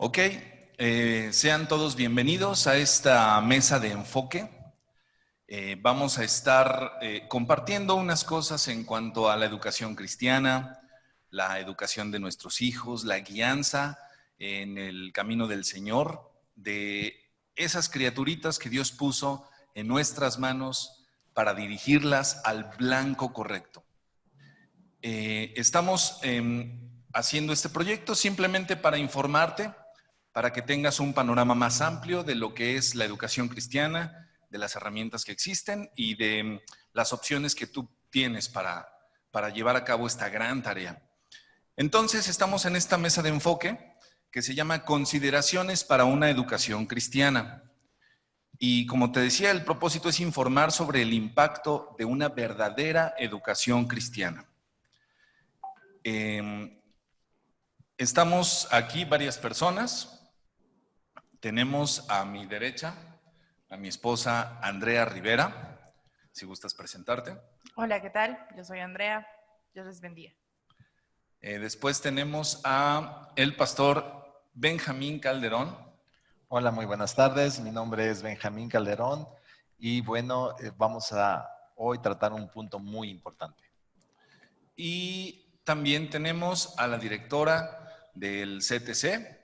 Ok, sean todos bienvenidos a esta mesa de enfoque. Vamos a estar compartiendo unas cosas en cuanto a la educación cristiana, la educación de nuestros hijos, la guianza en el camino del Señor, de esas criaturitas que Dios puso en nuestras manos para dirigirlas al blanco correcto. Estamos haciendo este proyecto simplemente para informarte, para que tengas un panorama más amplio de lo que es la educación cristiana, de las herramientas que existen y de las opciones que tú tienes para llevar a cabo esta gran tarea. Entonces, estamos en esta mesa de enfoque que se llama Consideraciones para una educación cristiana. Y como te decía, el propósito es informar sobre el impacto de una verdadera educación cristiana. Estamos aquí varias personas. Tenemos a mi derecha a mi esposa Andrea Rivera, si gustas presentarte. Hola, ¿qué tal? Yo soy Andrea. Dios les bendiga. Después tenemos a el pastor Benjamín Calderón. Hola, muy buenas tardes. Mi nombre es Benjamín Calderón y bueno, vamos a hoy tratar un punto muy importante. Y también tenemos a la directora del CTC.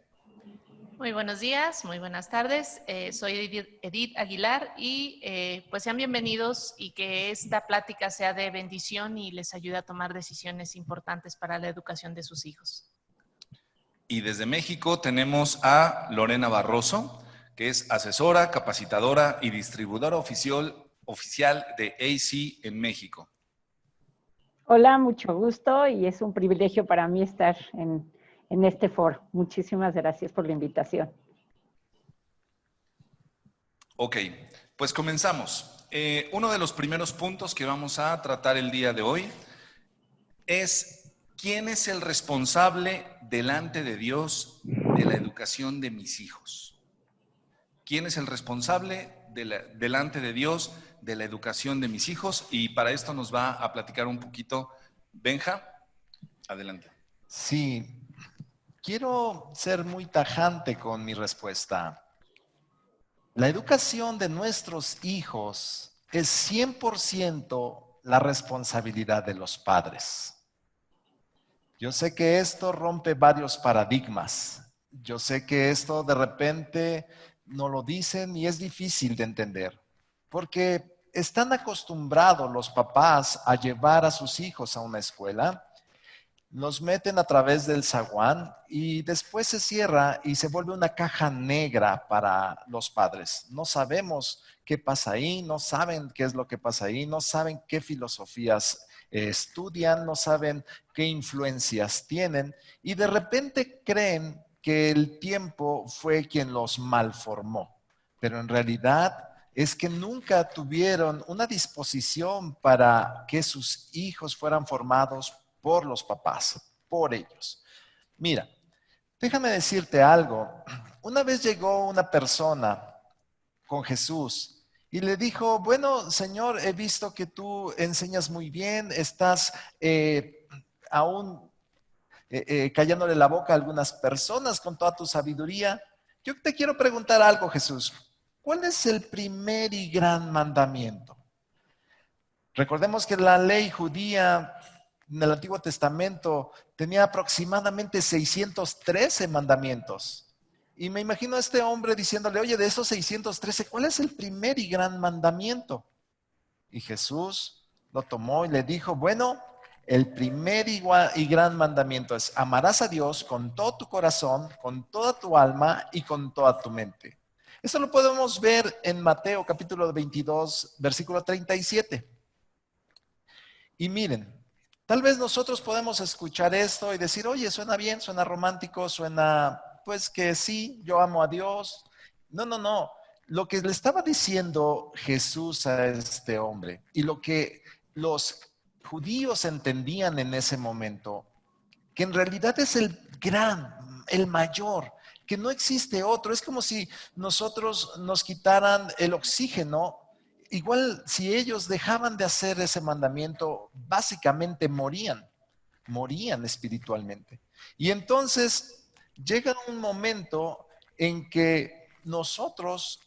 Muy buenos días, muy buenas tardes. Soy Edith Aguilar y pues sean bienvenidos y que esta plática sea de bendición y les ayude a tomar decisiones importantes para la educación de sus hijos. Y desde México tenemos a Lorena Barroso, que es asesora, capacitadora y distribuidora oficial de AC en México. Hola, mucho gusto y es un privilegio para mí estar en este foro. Muchísimas gracias por la invitación. Ok, pues comenzamos. Uno de los primeros puntos que vamos a tratar el día de hoy es ¿quién es el responsable delante de Dios de la educación de mis hijos? ¿Quién es el responsable delante de Dios de la educación de mis hijos? Y para esto nos va a platicar un poquito Benja. Adelante. Sí, quiero ser muy tajante con mi respuesta. La educación de nuestros hijos es 100% la responsabilidad de los padres. Yo sé que esto rompe varios paradigmas. Yo sé que esto de repente no lo dicen y es difícil de entender, porque están acostumbrados los papás a llevar a sus hijos a una escuela, los meten a través del zaguán y después se cierra y se vuelve una caja negra para los padres. No sabemos qué pasa ahí, no saben qué es lo que pasa ahí, no saben qué filosofías estudian, no saben qué influencias tienen y de repente creen que el tiempo fue quien los malformó. Pero en realidad es que nunca tuvieron una disposición para que sus hijos fueran formados por los papás, por ellos. Mira, déjame decirte algo. Una vez llegó una persona con Jesús y le dijo, bueno, Señor, he visto que tú enseñas muy bien, estás aún callándole la boca a algunas personas con toda tu sabiduría. Yo te quiero preguntar algo, Jesús. ¿Cuál es el primer y gran mandamiento? Recordemos que la ley judía en el Antiguo Testamento tenía aproximadamente 613 mandamientos. Y me imagino a este hombre diciéndole, oye, de esos 613, ¿cuál es el primer y gran mandamiento? Y Jesús lo tomó y le dijo, bueno, el primer y gran mandamiento es amarás a Dios con todo tu corazón, con toda tu alma y con toda tu mente. Eso lo podemos ver en Mateo capítulo 22, versículo 37. Y miren, tal vez nosotros podemos escuchar esto y decir, oye, suena bien, suena romántico, suena, pues que sí, yo amo a Dios. No. Lo que le estaba diciendo Jesús a este hombre y lo que los judíos entendían en ese momento, que en realidad es el gran, el mayor, que no existe otro. Es como si nosotros nos quitaran el oxígeno. Igual si ellos dejaban de hacer ese mandamiento, básicamente morían espiritualmente. Y entonces llega un momento en que nosotros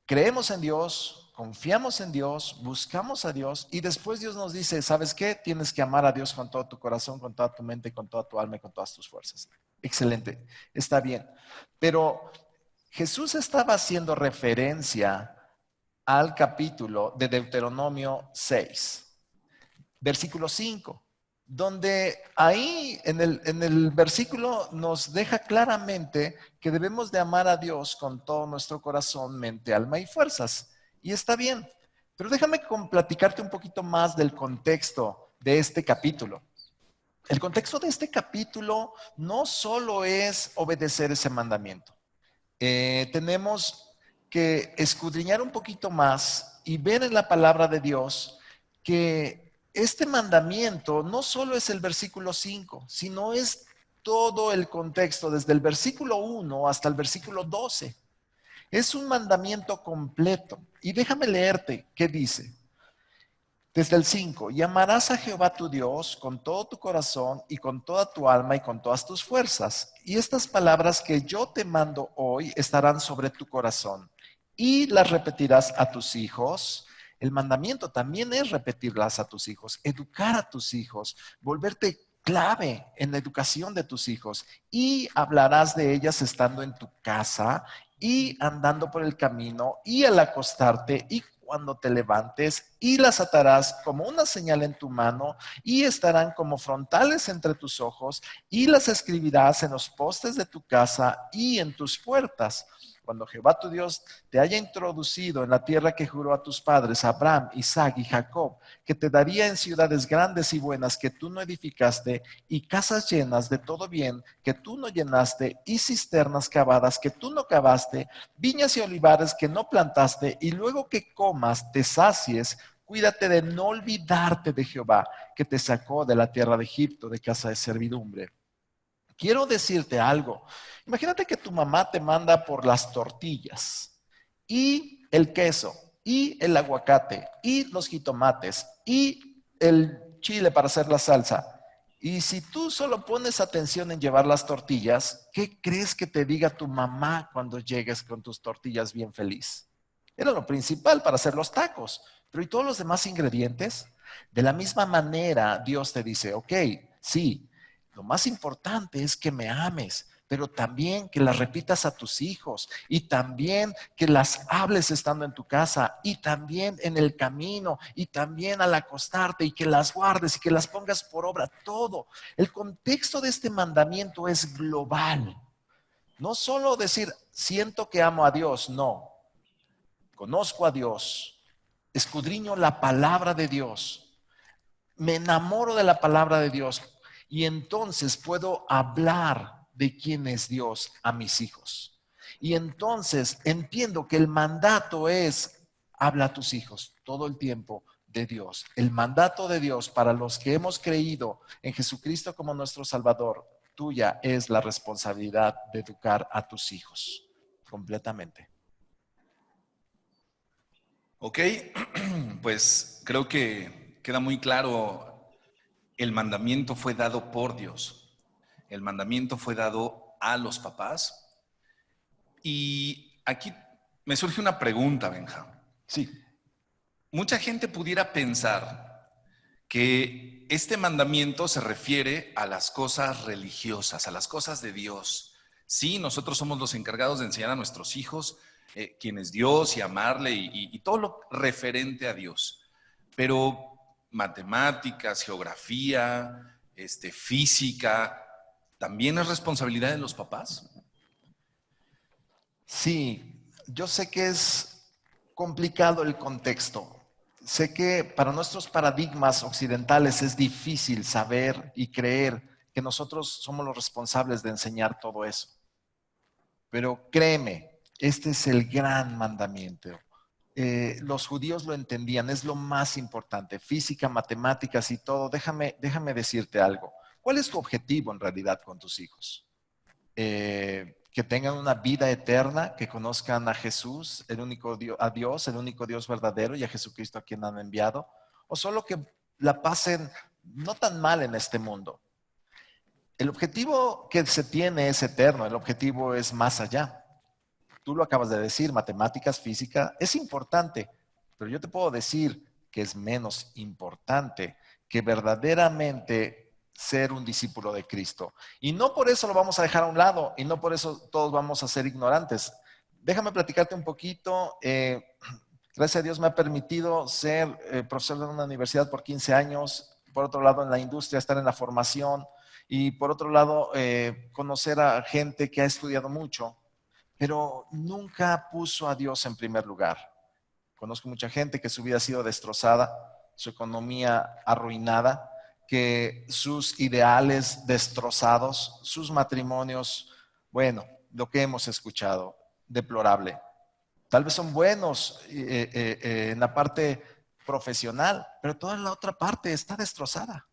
creemos en Dios, confiamos en Dios, buscamos a Dios y después Dios nos dice, ¿sabes qué? Tienes que amar a Dios con todo tu corazón, con toda tu mente, con toda tu alma y con todas tus fuerzas. Excelente, está bien. Pero Jesús estaba haciendo referencia al capítulo de Deuteronomio 6, versículo 5, donde ahí en el versículo nos deja claramente que debemos de amar a Dios con todo nuestro corazón, mente, alma y fuerzas. Y está bien, pero déjame platicarte un poquito más del contexto de este capítulo. El contexto de este capítulo no solo es obedecer ese mandamiento. Tenemos que escudriñar un poquito más y ver en la palabra de Dios que este mandamiento no solo es el versículo 5, sino es todo el contexto, desde el versículo 1 hasta el versículo 12. Es un mandamiento completo. Y déjame leerte qué dice. Desde el 5, y amarás a Jehová tu Dios con todo tu corazón y con toda tu alma y con todas tus fuerzas. Y estas palabras que yo te mando hoy estarán sobre tu corazón y las repetirás a tus hijos. El mandamiento también es repetirlas a tus hijos, educar a tus hijos, volverte clave en la educación de tus hijos y hablarás de ellas estando en tu casa y andando por el camino y al acostarte y cuando te levantes, y las atarás como una señal en tu mano y estarán como frontales entre tus ojos y las escribirás en los postes de tu casa y en tus puertas. Cuando Jehová tu Dios te haya introducido en la tierra que juró a tus padres, Abraham, Isaac y Jacob, que te daría en ciudades grandes y buenas que tú no edificaste, y casas llenas de todo bien que tú no llenaste, y cisternas cavadas que tú no cavaste, viñas y olivares que no plantaste, y luego que comas, te sacies, cuídate de no olvidarte de Jehová, que te sacó de la tierra de Egipto, de casa de servidumbre. Quiero decirte algo. Imagínate que tu mamá te manda por las tortillas y el queso y el aguacate y los jitomates y el chile para hacer la salsa. Y si tú solo pones atención en llevar las tortillas, ¿qué crees que te diga tu mamá cuando llegues con tus tortillas bien feliz? Era lo principal para hacer los tacos. Pero ¿y todos los demás ingredientes? De la misma manera, Dios te dice, ok, sí, lo más importante es que me ames, pero también que las repitas a tus hijos y también que las hables estando en tu casa y también en el camino y también al acostarte y que las guardes y que las pongas por obra. Todo. El contexto de este mandamiento es global. No solo decir, siento que amo a Dios, no. Conozco a Dios, escudriño la palabra de Dios, me enamoro de la palabra de Dios. Y entonces puedo hablar de quién es Dios a mis hijos. Y entonces entiendo que el mandato es, habla a tus hijos todo el tiempo de Dios. El mandato de Dios para los que hemos creído en Jesucristo como nuestro Salvador, tuya es la responsabilidad de educar a tus hijos completamente. Ok, pues creo que queda muy claro. El mandamiento fue dado por Dios. El mandamiento fue dado a los papás. Y aquí me surge una pregunta, Benja. Sí. Mucha gente pudiera pensar que este mandamiento se refiere a las cosas religiosas, a las cosas de Dios. Sí, nosotros somos los encargados de enseñar a nuestros hijos quién es Dios y amarle y todo lo referente a Dios. Pero matemáticas, geografía, física, ¿también es responsabilidad de los papás? Sí, yo sé que es complicado el contexto. Sé que para nuestros paradigmas occidentales es difícil saber y creer que nosotros somos los responsables de enseñar todo eso. Pero créeme, este es el gran mandamiento. Los judíos lo entendían, es lo más importante. Física, matemáticas y todo. Déjame decirte algo. ¿Cuál es tu objetivo en realidad con tus hijos? Que tengan una vida eterna, que conozcan a Jesús, el único Dios, a Dios, el único Dios verdadero y a Jesucristo a quien han enviado, o solo que la pasen no tan mal en este mundo. El objetivo que se tiene es eterno, el objetivo es más allá. Tú lo acabas de decir, matemáticas, física, es importante, pero yo te puedo decir que es menos importante que verdaderamente ser un discípulo de Cristo. Y no por eso lo vamos a dejar a un lado y no por eso todos vamos a ser ignorantes. Déjame platicarte un poquito. Gracias a Dios me ha permitido ser profesor de una universidad por 15 años, por otro lado en la industria, estar en la formación y por otro lado conocer a gente que ha estudiado mucho, pero nunca puso a Dios en primer lugar. Conozco mucha gente que su vida ha sido destrozada, su economía arruinada, que sus ideales destrozados, sus matrimonios, bueno, lo que hemos escuchado, deplorable. Tal vez son buenos en la parte profesional, pero toda la otra parte está destrozada.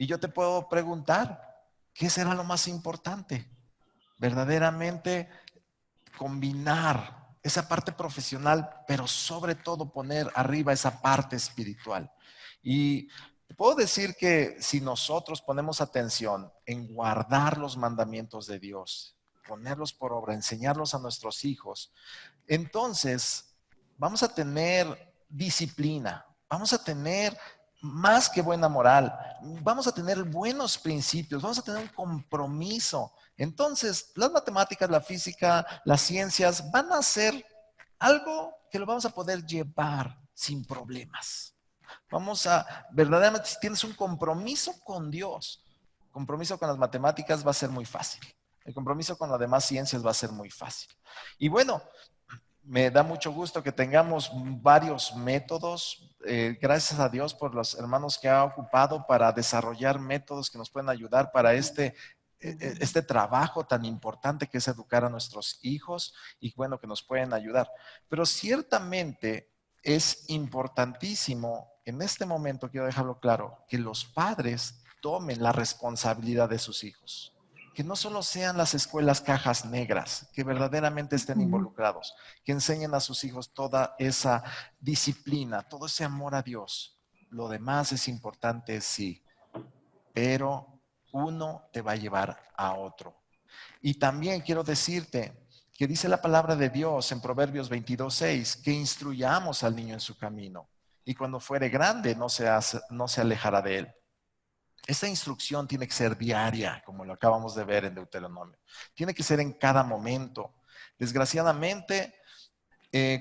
Y yo te puedo preguntar, ¿qué será lo más importante? Verdaderamente combinar esa parte profesional, pero sobre todo poner arriba esa parte espiritual. Y te puedo decir que si nosotros ponemos atención en guardar los mandamientos de Dios, ponerlos por obra, enseñarlos a nuestros hijos, entonces vamos a tener disciplina, vamos a tener más que buena moral, vamos a tener buenos principios, vamos a tener un compromiso. Entonces, las matemáticas, la física, las ciencias van a ser algo que lo vamos a poder llevar sin problemas. Vamos a, verdaderamente, si tienes un compromiso con Dios, compromiso con las matemáticas va a ser muy fácil. El compromiso con las demás ciencias va a ser muy fácil. Y bueno, me da mucho gusto que tengamos varios métodos. Gracias a Dios por los hermanos que ha ocupado para desarrollar métodos que nos pueden ayudar para este trabajo tan importante que es educar a nuestros hijos y bueno, que nos pueden ayudar. Pero ciertamente es importantísimo, en este momento quiero dejarlo claro, que los padres tomen la responsabilidad de sus hijos. Que no solo sean las escuelas cajas negras, que verdaderamente estén involucrados, que enseñen a sus hijos toda esa disciplina, todo ese amor a Dios. Lo demás es importante, sí, pero uno te va a llevar a otro. Y también quiero decirte que dice la palabra de Dios en Proverbios 22:6, que instruyamos al niño en su camino y cuando fuere grande no se alejará de él. Esta instrucción tiene que ser diaria, como lo acabamos de ver en Deuteronomio. Tiene que ser en cada momento. Desgraciadamente,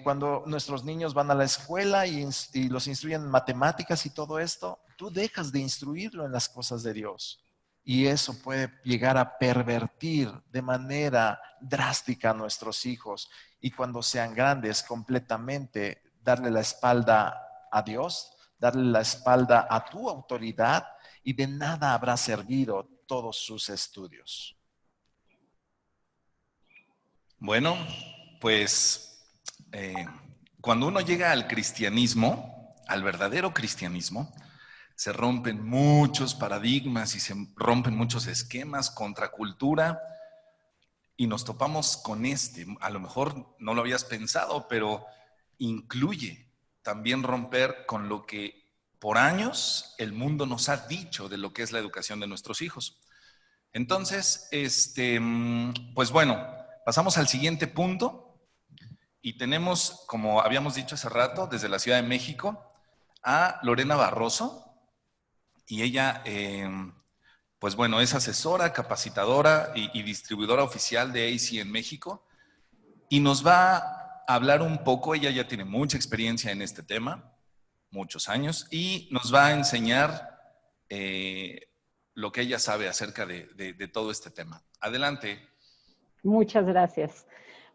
cuando nuestros niños van a la escuela y los instruyen en matemáticas y todo esto, tú dejas de instruirlo en las cosas de Dios. Y eso puede llegar a pervertir de manera drástica a nuestros hijos. Y cuando sean grandes, completamente darle la espalda a Dios, darle la espalda a tu autoridad, y de nada habrá servido todos sus estudios. Bueno, pues cuando uno llega al cristianismo, al verdadero cristianismo, se rompen muchos paradigmas y se rompen muchos esquemas, contracultura, y nos topamos con a lo mejor no lo habías pensado, pero incluye también romper con lo que por años el mundo nos ha dicho de lo que es la educación de nuestros hijos. Entonces, pues bueno, pasamos al siguiente punto y tenemos, como habíamos dicho hace rato, desde la Ciudad de México, a Lorena Barroso, y ella, pues bueno, es asesora, capacitadora y distribuidora oficial de AC en México, y nos va a hablar un poco. Ella ya tiene mucha experiencia en este tema, muchos años, y nos va a enseñar lo que ella sabe acerca de todo este tema. Adelante. Muchas gracias.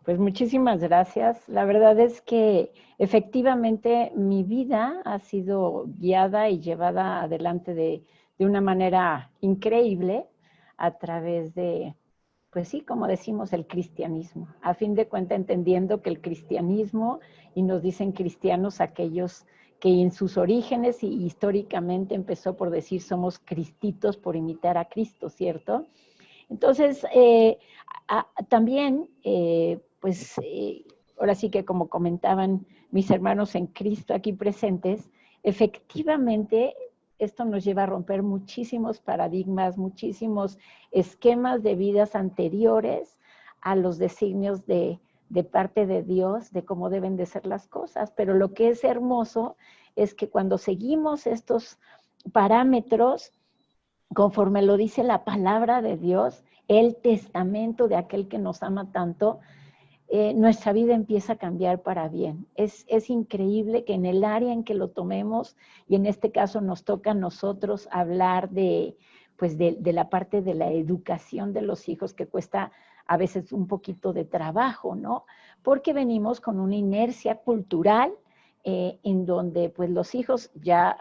Pues muchísimas gracias. La verdad es que efectivamente mi vida ha sido guiada y llevada adelante de una manera increíble a través de, pues sí, como decimos, el cristianismo. A fin de cuentas, entendiendo que el cristianismo, y nos dicen cristianos aquellos que en sus orígenes y históricamente empezó por decir somos cristitos por imitar a Cristo, ¿cierto? Entonces, también, ahora sí que como comentaban mis hermanos en Cristo aquí presentes, efectivamente esto nos lleva a romper muchísimos paradigmas, muchísimos esquemas de vidas anteriores a los designios de parte de Dios, de cómo deben de ser las cosas. Pero lo que es hermoso es que cuando seguimos estos parámetros, conforme lo dice la palabra de Dios, el testamento de aquel que nos ama tanto, nuestra vida empieza a cambiar para bien. Es increíble que en el área en que lo tomemos, y en este caso nos toca a nosotros hablar de la parte de la educación de los hijos, que cuesta a veces un poquito de trabajo, ¿no? Porque venimos con una inercia cultural en donde pues los hijos ya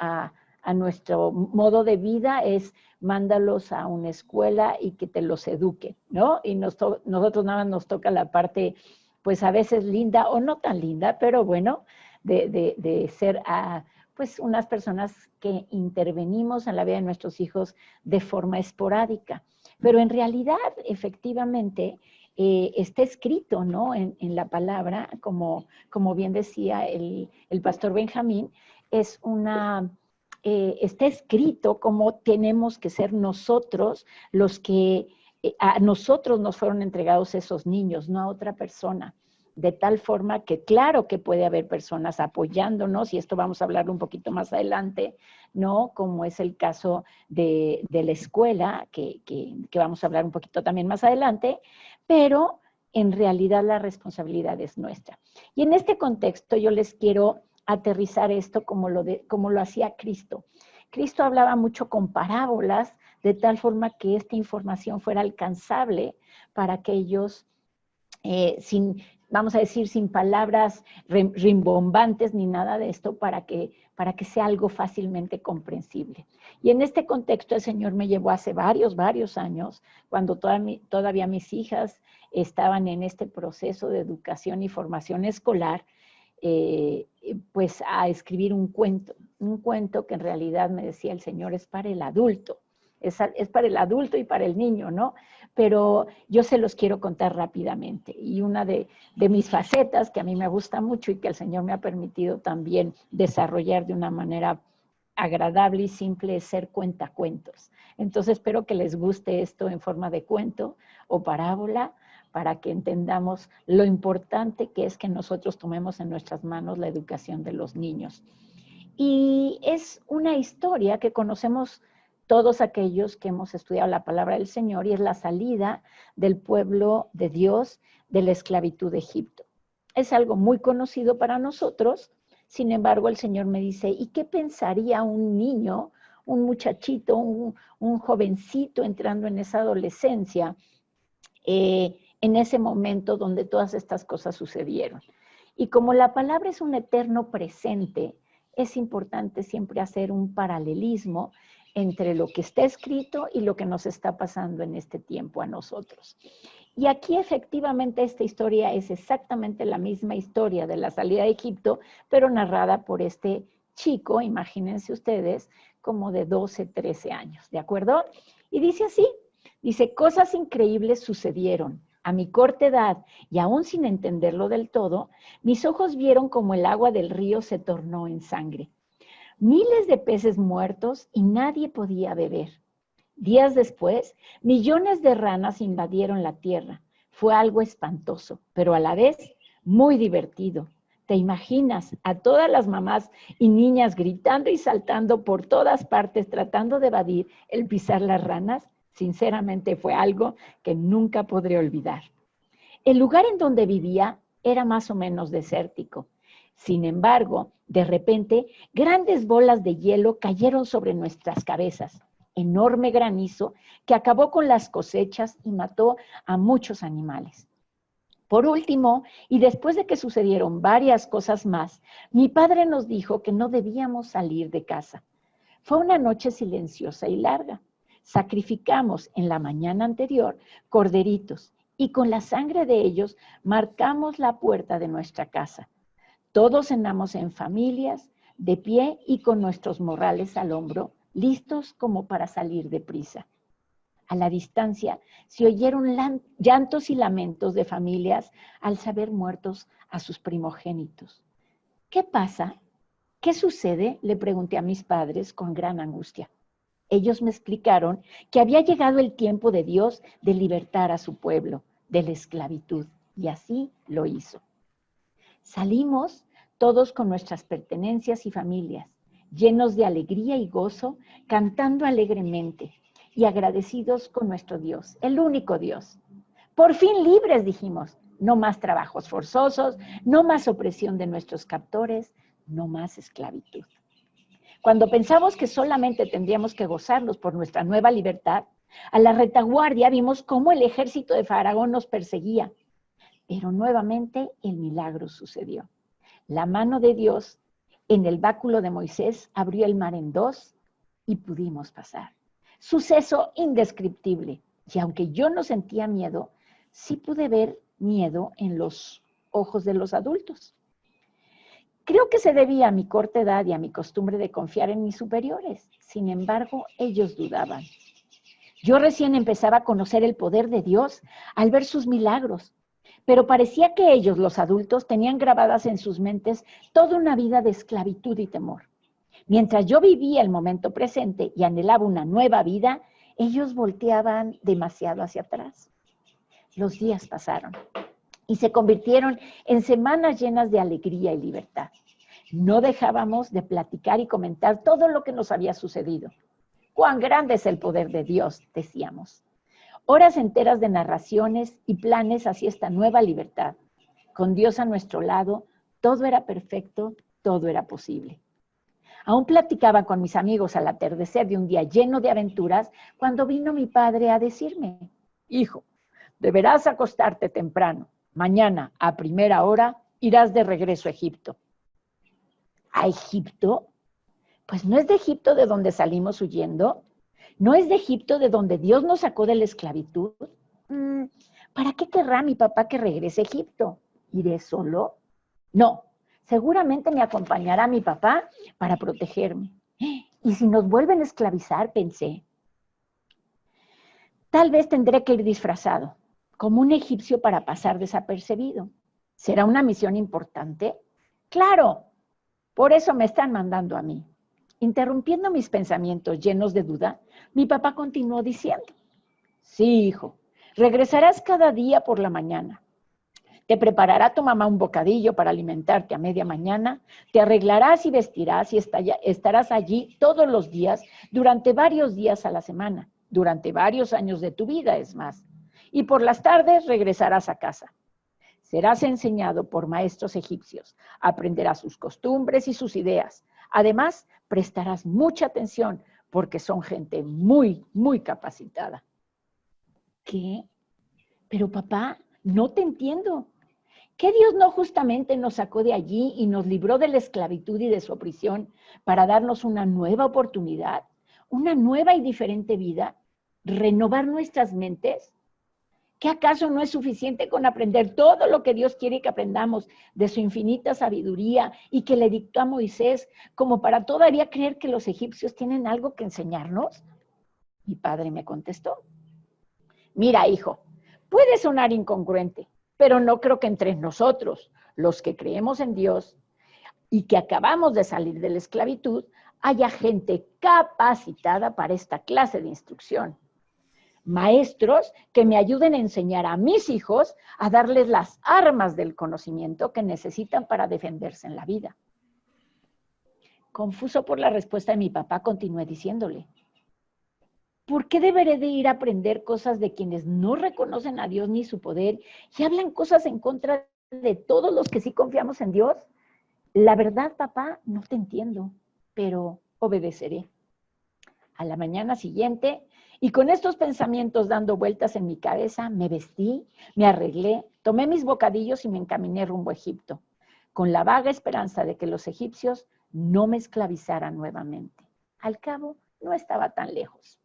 a nuestro modo de vida es mándalos a una escuela y que te los eduquen, ¿no? Y nosotros nada más nos toca la parte, pues a veces linda o no tan linda, pero bueno, de ser pues unas personas que intervenimos en la vida de nuestros hijos de forma esporádica. Pero en realidad, efectivamente, está escrito, ¿no? En la palabra, como bien decía el pastor Benjamín, está escrito cómo tenemos que ser nosotros los que, a nosotros nos fueron entregados esos niños, no a otra persona. De tal forma que claro que puede haber personas apoyándonos, y esto vamos a hablar un poquito más adelante, ¿no? Como es el caso de la escuela, que vamos a hablar un poquito también más adelante, pero en realidad la responsabilidad es nuestra. Y en este contexto yo les quiero aterrizar esto como lo hacía Cristo. Cristo hablaba mucho con parábolas, de tal forma que esta información fuera alcanzable para aquellos vamos a decir, sin palabras rimbombantes ni nada de esto, para que sea algo fácilmente comprensible. Y en este contexto el Señor me llevó hace varios años, cuando todavía mis hijas estaban en este proceso de educación y formación escolar, pues a escribir un cuento que en realidad me decía el Señor es para el adulto. Es para el adulto y para el niño, ¿no? Pero yo se los quiero contar rápidamente. Y una de mis facetas que a mí me gusta mucho y que el Señor me ha permitido también desarrollar de una manera agradable y simple es ser cuentacuentos. Entonces espero que les guste esto en forma de cuento o parábola, para que entendamos lo importante que es que nosotros tomemos en nuestras manos la educación de los niños. Y es una historia que conocemos todos aquellos que hemos estudiado la palabra del Señor, y es la salida del pueblo de Dios de la esclavitud de Egipto. Es algo muy conocido para nosotros, sin embargo el Señor me dice, ¿y qué pensaría un niño, un muchachito, un jovencito entrando en esa adolescencia, en ese momento donde todas estas cosas sucedieron? Y como la palabra es un eterno presente, es importante siempre hacer un paralelismo entre lo que está escrito y lo que nos está pasando en este tiempo a nosotros. Y aquí efectivamente esta historia es exactamente la misma historia de la salida de Egipto, pero narrada por este chico, imagínense ustedes, como de 12, 13 años, ¿de acuerdo? Y dice así, dice, cosas increíbles sucedieron. A mi corta edad, y aún sin entenderlo del todo, mis ojos vieron como el agua del río se tornó en sangre. Miles de peces muertos y nadie podía beber. Días después, millones de ranas invadieron la tierra. Fue algo espantoso, pero a la vez muy divertido. ¿Te imaginas a todas las mamás y niñas gritando y saltando por todas partes tratando de evadir el pisar las ranas? Sinceramente fue algo que nunca podré olvidar. El lugar en donde vivía era más o menos desértico. Sin embargo, de repente, grandes bolas de hielo cayeron sobre nuestras cabezas. Enorme granizo que acabó con las cosechas y mató a muchos animales. Por último, y después de que sucedieron varias cosas más, mi padre nos dijo que no debíamos salir de casa. Fue una noche silenciosa y larga. Sacrificamos en la mañana anterior corderitos y con la sangre de ellos marcamos la puerta de nuestra casa. Todos cenamos en familias, de pie y con nuestros morrales al hombro, listos como para salir deprisa. A la distancia se oyeron llantos y lamentos de familias al saber muertos a sus primogénitos. ¿Qué pasa? ¿Qué sucede?, le pregunté a mis padres con gran angustia. Ellos me explicaron que había llegado el tiempo de Dios de libertar a su pueblo de la esclavitud, y así lo hizo. Salimos todos con nuestras pertenencias y familias, llenos de alegría y gozo, cantando alegremente y agradecidos con nuestro Dios, el único Dios. Por fin libres, dijimos. No más trabajos forzosos, no más opresión de nuestros captores, no más esclavitud. Cuando pensamos que solamente tendríamos que gozarnos por nuestra nueva libertad, a la retaguardia vimos cómo el ejército de Faraón nos perseguía. Pero nuevamente el milagro sucedió. La mano de Dios en el báculo de Moisés abrió el mar en dos y pudimos pasar. Suceso indescriptible. Y aunque yo no sentía miedo, sí pude ver miedo en los ojos de los adultos. Creo que se debía a mi corta edad y a mi costumbre de confiar en mis superiores. Sin embargo, ellos dudaban. Yo recién empezaba a conocer el poder de Dios al ver sus milagros, pero parecía que ellos, los adultos, tenían grabadas en sus mentes toda una vida de esclavitud y temor. Mientras yo vivía el momento presente y anhelaba una nueva vida, ellos volteaban demasiado hacia atrás. Los días pasaron y se convirtieron en semanas llenas de alegría y libertad. No dejábamos de platicar y comentar todo lo que nos había sucedido. ¡Cuán grande es el poder de Dios!, decíamos. Horas enteras de narraciones y planes hacia esta nueva libertad. Con Dios a nuestro lado, todo era perfecto, todo era posible. Aún platicaba con mis amigos al atardecer de un día lleno de aventuras cuando vino mi padre a decirme: hijo, deberás acostarte temprano. Mañana, a primera hora, irás de regreso a Egipto. ¿A Egipto? Pues no es de Egipto de donde salimos huyendo. ¿No es de Egipto de donde Dios nos sacó de la esclavitud? ¿Para qué querrá mi papá que regrese a Egipto? ¿Iré solo? No, seguramente me acompañará mi papá para protegerme. ¿Y si nos vuelven a esclavizar?, pensé. Tal vez tendré que ir disfrazado, como un egipcio, para pasar desapercibido. ¿Será una misión importante? ¡Claro! Por eso me están mandando a mí. Interrumpiendo mis pensamientos llenos de duda, mi papá continuó diciendo: sí, hijo, regresarás cada día por la mañana. Te preparará tu mamá un bocadillo para alimentarte a media mañana, te arreglarás y vestirás y estarás allí todos los días durante varios días a la semana, durante varios años de tu vida, es más. Y por las tardes regresarás a casa. Serás enseñado por maestros egipcios, aprenderás sus costumbres y sus ideas. Además, prestarás mucha atención porque son gente muy, muy capacitada. ¿Qué? Pero papá, no te entiendo. ¿Qué Dios no justamente nos sacó de allí y nos libró de la esclavitud y de su opresión para darnos una nueva oportunidad, una nueva y diferente vida, renovar nuestras mentes? ¿Qué acaso no es suficiente con aprender todo lo que Dios quiere que aprendamos de su infinita sabiduría y que le dictó a Moisés, como para todavía creer que los egipcios tienen algo que enseñarnos? Mi padre me contestó: mira, hijo, puede sonar incongruente, pero no creo que entre nosotros, los que creemos en Dios y que acabamos de salir de la esclavitud, haya gente capacitada para esta clase de instrucción. Maestros que me ayuden a enseñar a mis hijos a darles las armas del conocimiento que necesitan para defenderse en la vida. Confuso por la respuesta de mi papá, continué diciéndole: ¿por qué deberé de ir a aprender cosas de quienes no reconocen a Dios ni su poder y hablan cosas en contra de todos los que sí confiamos en Dios? La verdad, papá, no te entiendo, pero obedeceré. A la mañana siguiente, y con estos pensamientos dando vueltas en mi cabeza, me vestí, me arreglé, tomé mis bocadillos y me encaminé rumbo a Egipto, con la vaga esperanza de que los egipcios no me esclavizaran nuevamente. Al cabo, no estaba tan lejos.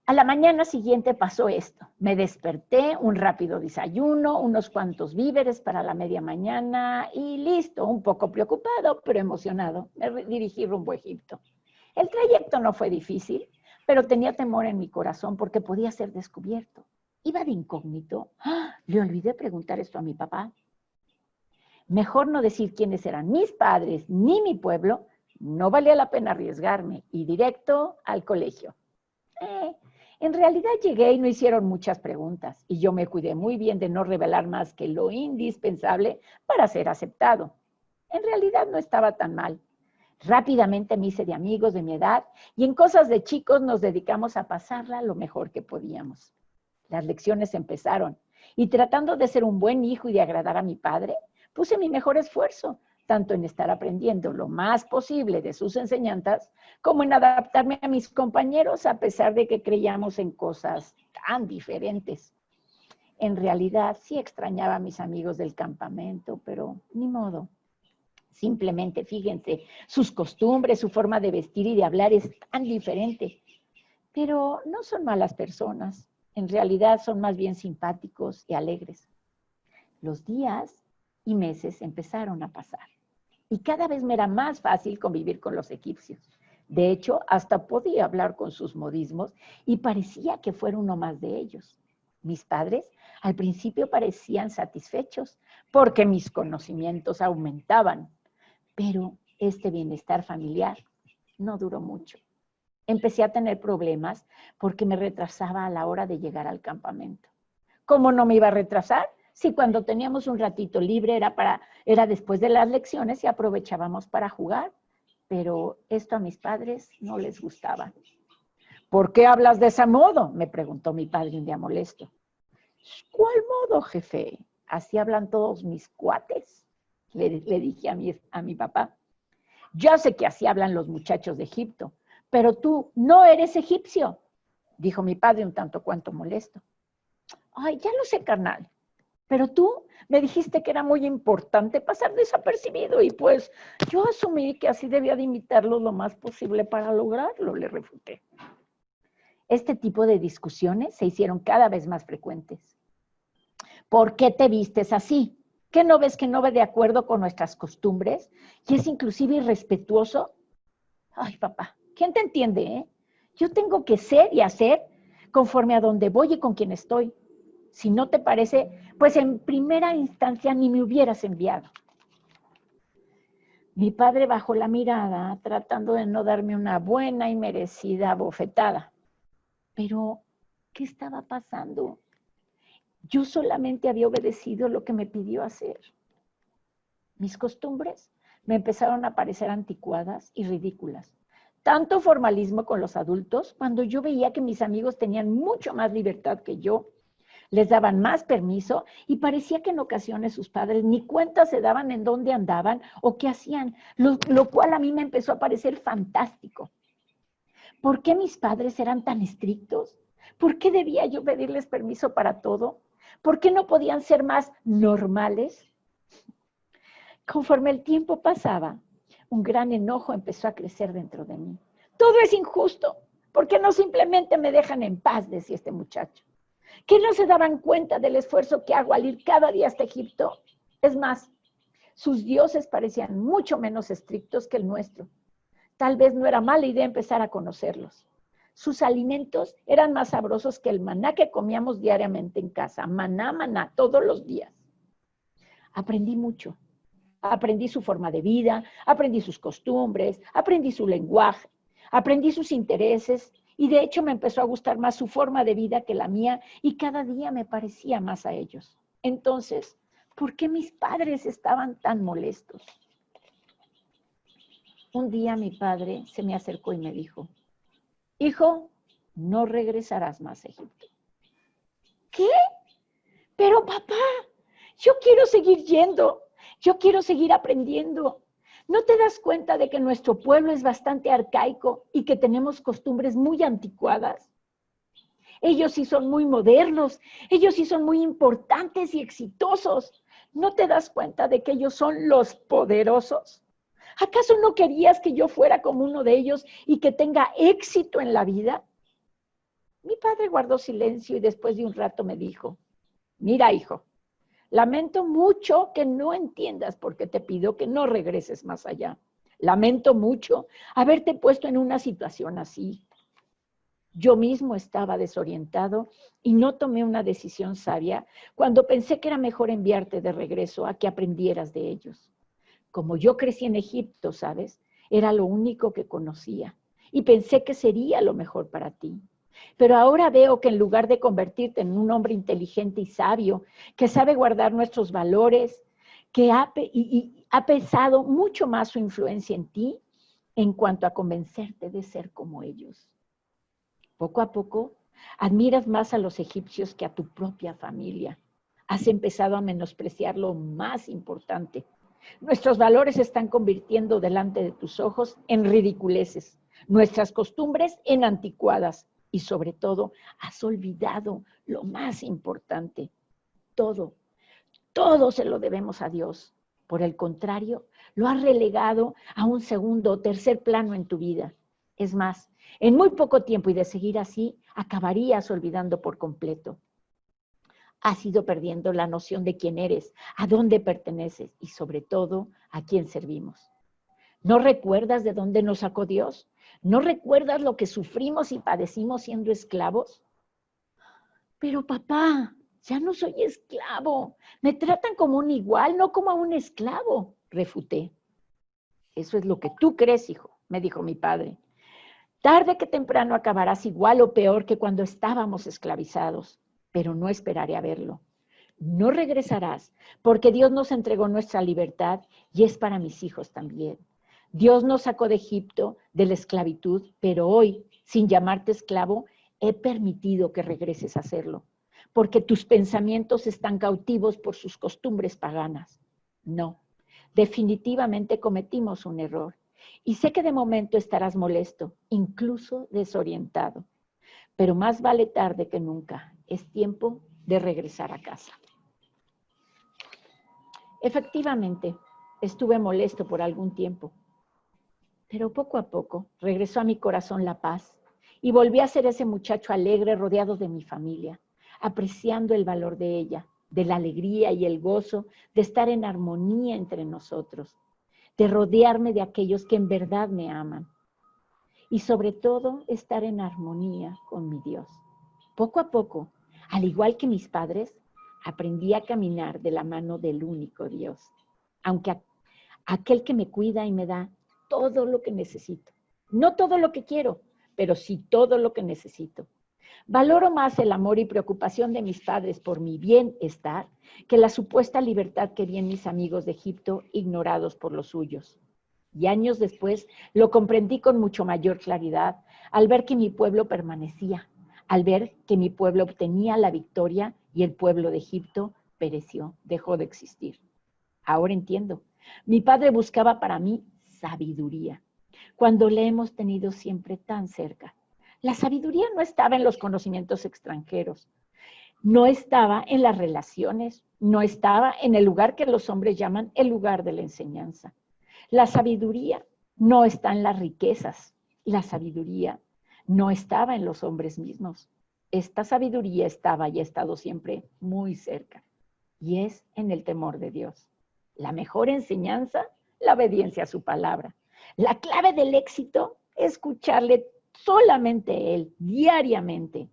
A la mañana siguiente pasó esto. Me desperté, un rápido desayuno, unos cuantos víveres para la media mañana y listo, un poco preocupado, pero emocionado. Me dirigí rumbo a Egipto. El trayecto no fue difícil, pero tenía temor en mi corazón porque podía ser descubierto. Iba de incógnito. ¡Ah! Le olvidé preguntar esto a mi papá. Mejor no decir quiénes eran mis padres ni mi pueblo, no valía la pena arriesgarme y directo al colegio. En realidad llegué y no hicieron muchas preguntas y yo me cuidé muy bien de no revelar más que lo indispensable para ser aceptado. En realidad no estaba tan mal. Rápidamente me hice de amigos de mi edad y en cosas de chicos nos dedicamos a pasarla lo mejor que podíamos. Las lecciones empezaron y tratando de ser un buen hijo y de agradar a mi padre, puse mi mejor esfuerzo, tanto en estar aprendiendo lo más posible de sus enseñanzas, como en adaptarme a mis compañeros a pesar de que creíamos en cosas tan diferentes. En realidad sí extrañaba a mis amigos del campamento, pero ni modo. Simplemente, fíjense, sus costumbres, su forma de vestir y de hablar es tan diferente. Pero no son malas personas. En realidad son más bien simpáticos y alegres. Los días y meses empezaron a pasar. Y cada vez me era más fácil convivir con los egipcios. De hecho, hasta podía hablar con sus modismos y parecía que fuera uno más de ellos. Mis padres al principio parecían satisfechos porque mis conocimientos aumentaban. Pero este bienestar familiar no duró mucho. Empecé a tener problemas porque me retrasaba a la hora de llegar al campamento. ¿Cómo no me iba a retrasar? Si cuando teníamos un ratito libre era después de las lecciones y aprovechábamos para jugar. Pero esto a mis padres no les gustaba. ¿Por qué hablas de ese modo?, me preguntó mi padre un día molesto. ¿Cuál modo, jefe? Así hablan todos mis cuates. Le dije a mi papá. Ya sé que así hablan los muchachos de Egipto, pero tú no eres egipcio, dijo mi padre un tanto cuanto molesto. Ay, ya lo sé, carnal, pero tú me dijiste que era muy importante pasar desapercibido y pues yo asumí que así debía de imitarlo lo más posible para lograrlo, le refuté. Este tipo de discusiones se hicieron cada vez más frecuentes. ¿Por qué te vistes así? ¿Qué no ves que no va de acuerdo con nuestras costumbres? Y es inclusive irrespetuoso. Ay, papá, ¿quién te entiende, eh? Yo tengo que ser y hacer conforme a donde voy y con quien estoy. Si no te parece, pues en primera instancia ni me hubieras enviado. Mi padre bajó la mirada, tratando de no darme una buena y merecida bofetada. Pero, ¿qué estaba pasando? Yo solamente había obedecido lo que me pidió hacer. Mis costumbres me empezaron a parecer anticuadas y ridículas. Tanto formalismo con los adultos, cuando yo veía que mis amigos tenían mucho más libertad que yo, les daban más permiso y parecía que en ocasiones sus padres ni cuenta se daban en dónde andaban o qué hacían, lo cual a mí me empezó a parecer fantástico. ¿Por qué mis padres eran tan estrictos? ¿Por qué debía yo pedirles permiso para todo? ¿Por qué no podían ser más normales? Conforme el tiempo pasaba, un gran enojo empezó a crecer dentro de mí. Todo es injusto. ¿Por qué no simplemente me dejan en paz?, decía este muchacho. ¿Que no se daban cuenta del esfuerzo que hago al ir cada día hasta Egipto? Es más, sus dioses parecían mucho menos estrictos que el nuestro. Tal vez no era mala idea empezar a conocerlos. Sus alimentos eran más sabrosos que el maná que comíamos diariamente en casa. Maná, maná, todos los días. Aprendí mucho. Aprendí su forma de vida, aprendí sus costumbres, aprendí su lenguaje, aprendí sus intereses y de hecho me empezó a gustar más su forma de vida que la mía y cada día me parecía más a ellos. Entonces, ¿por qué mis padres estaban tan molestos? Un día mi padre se me acercó y me dijo, hijo, no regresarás más a Egipto. ¿Qué? Pero papá, yo quiero seguir yendo. Yo quiero seguir aprendiendo. ¿No te das cuenta de que nuestro pueblo es bastante arcaico y que tenemos costumbres muy anticuadas? Ellos sí son muy modernos, ellos sí son muy importantes y exitosos. ¿No te das cuenta de que ellos son los poderosos? ¿Acaso no querías que yo fuera como uno de ellos y que tenga éxito en la vida? Mi padre guardó silencio y después de un rato me dijo, mira, hijo, lamento mucho que no entiendas por qué te pido que no regreses más allá. Lamento mucho haberte puesto en una situación así. Yo mismo estaba desorientado y no tomé una decisión sabia cuando pensé que era mejor enviarte de regreso a que aprendieras de ellos. Como yo crecí en Egipto, ¿sabes? Era lo único que conocía y pensé que sería lo mejor para ti. Pero ahora veo que en lugar de convertirte en un hombre inteligente y sabio, que sabe guardar nuestros valores, que ha pesado mucho más su influencia en ti en cuanto a convencerte de ser como ellos. Poco a poco, admiras más a los egipcios que a tu propia familia. Has empezado a menospreciar lo más importante. Nuestros valores se están convirtiendo delante de tus ojos en ridiculeces, nuestras costumbres en anticuadas y sobre todo has olvidado lo más importante. Todo, todo se lo debemos a Dios. Por el contrario, lo has relegado a un segundo o tercer plano en tu vida. Es más, en muy poco tiempo y de seguir así, acabarías olvidando por completo. Has ido perdiendo la noción de quién eres, a dónde perteneces y sobre todo a quién servimos. ¿No recuerdas de dónde nos sacó Dios? ¿No recuerdas lo que sufrimos y padecimos siendo esclavos? Pero papá, ya no soy esclavo. Me tratan como un igual, no como a un esclavo, refuté. Eso es lo que tú crees, hijo, me dijo mi padre. Tarde que temprano acabarás igual o peor que cuando estábamos esclavizados, pero no esperaré a verlo. No regresarás, porque Dios nos entregó nuestra libertad y es para mis hijos también. Dios nos sacó de Egipto, de la esclavitud, pero hoy, sin llamarte esclavo, he permitido que regreses a hacerlo, porque tus pensamientos están cautivos por sus costumbres paganas. No, definitivamente cometimos un error. Y sé que de momento estarás molesto, incluso desorientado, pero más vale tarde que nunca. Es tiempo de regresar a casa. Efectivamente, estuve molesto por algún tiempo, pero poco a poco regresó a mi corazón la paz y volví a ser ese muchacho alegre rodeado de mi familia, apreciando el valor de ella, de la alegría y el gozo de estar en armonía entre nosotros, de rodearme de aquellos que en verdad me aman y sobre todo estar en armonía con mi Dios. Poco a poco, al igual que mis padres, aprendí a caminar de la mano del único Dios, aunque aquel que me cuida y me da todo lo que necesito. No todo lo que quiero, pero sí todo lo que necesito. Valoro más el amor y preocupación de mis padres por mi bienestar que la supuesta libertad que vi en mis amigos de Egipto ignorados por los suyos. Y años después lo comprendí con mucho mayor claridad al ver que mi pueblo permanecía, al ver que mi pueblo obtenía la victoria y el pueblo de Egipto pereció, dejó de existir. Ahora entiendo. Mi padre buscaba para mí sabiduría, cuando le hemos tenido siempre tan cerca. La sabiduría no estaba en los conocimientos extranjeros, no estaba en las relaciones, no estaba en el lugar que los hombres llaman el lugar de la enseñanza. La sabiduría no está en las riquezas, la sabiduría no estaba en los hombres mismos. Esta sabiduría estaba y ha estado siempre muy cerca, y es en el temor de Dios. La mejor enseñanza, la obediencia a su palabra. La clave del éxito, escucharle solamente a Él, diariamente,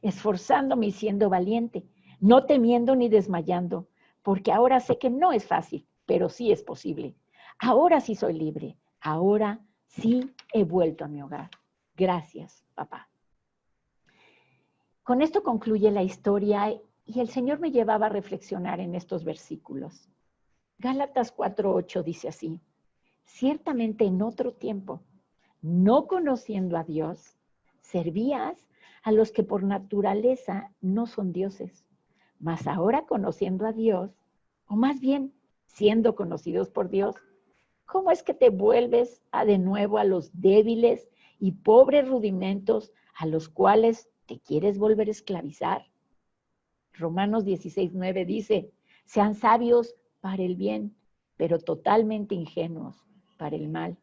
esforzándome y siendo valiente, no temiendo ni desmayando, porque ahora sé que no es fácil, pero sí es posible. Ahora sí soy libre, ahora sí he vuelto a mi hogar. Gracias, papá. Con esto concluye la historia y el Señor me llevaba a reflexionar en estos versículos. Gálatas 4:8 dice así: ciertamente en otro tiempo, no conociendo a Dios, servías a los que por naturaleza no son dioses, mas ahora conociendo a Dios, o más bien siendo conocidos por Dios, ¿cómo es que te vuelves de nuevo a los débiles y pobres rudimentos a los cuales te quieres volver a esclavizar? Romanos 16:9 dice: sean sabios para el bien, pero totalmente ingenuos para el mal.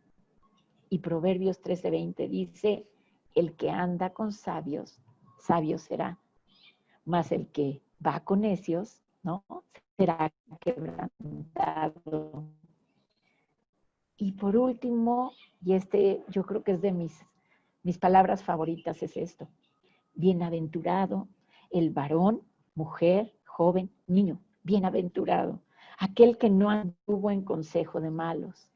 Y Proverbios 13:20 dice: el que anda con sabios, sabio será, mas el que va con necios, ¿no?, será quebrantado. Y por último, y este yo creo que es de mis Mis palabras favoritas es esto. Bienaventurado el varón, mujer, joven, niño. Bienaventurado. Aquel que no anduvo en consejo de malos,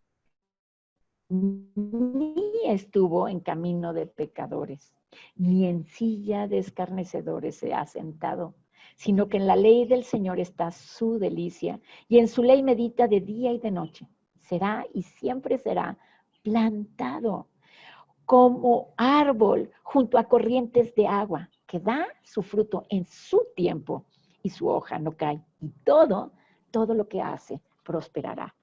ni estuvo en camino de pecadores, ni en silla de escarnecedores se ha sentado, sino que en la ley del Señor está su delicia, y en su ley medita de día y de noche. Será y siempre será plantado como árbol junto a corrientes de agua, que da su fruto en su tiempo, y su hoja no cae, y todo lo que hace prosperará.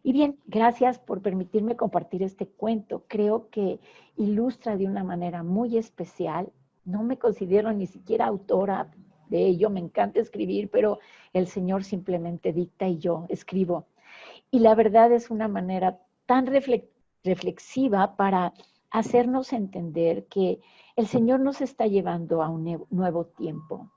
Y bien, gracias por permitirme compartir este cuento. Creo que ilustra de una manera muy especial. No me considero ni siquiera autora de ello, me encanta escribir, pero el Señor simplemente dicta y yo escribo. Y la verdad es una manera tan reflexiva para hacernos entender que el Señor nos está llevando a un nuevo tiempo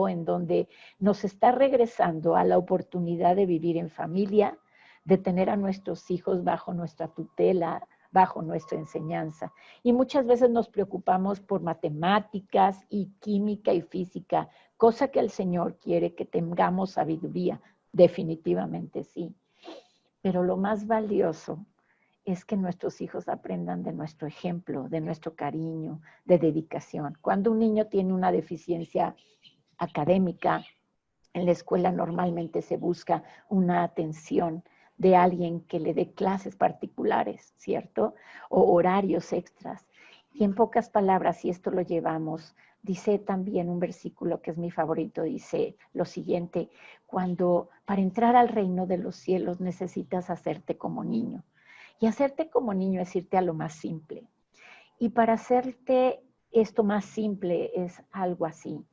en donde nos está regresando a la oportunidad de vivir en familia, de tener a nuestros hijos bajo nuestra tutela, bajo nuestra enseñanza. Y muchas veces nos preocupamos por matemáticas y química y física, cosa que el Señor quiere que tengamos sabiduría, definitivamente sí. Pero lo más valioso es que nuestros hijos aprendan de nuestro ejemplo, de nuestro cariño, de dedicación. Cuando un niño tiene una deficiencia académica, en la escuela normalmente se busca una atención de alguien que le dé clases particulares, ¿cierto? O horarios extras. Y en pocas palabras, si esto lo llevamos, dice también un versículo que es mi favorito, dice lo siguiente: para entrar al reino de los cielos necesitas hacerte como niño. Y hacerte como niño es irte a lo más simple. Y para hacerte esto más simple es algo así.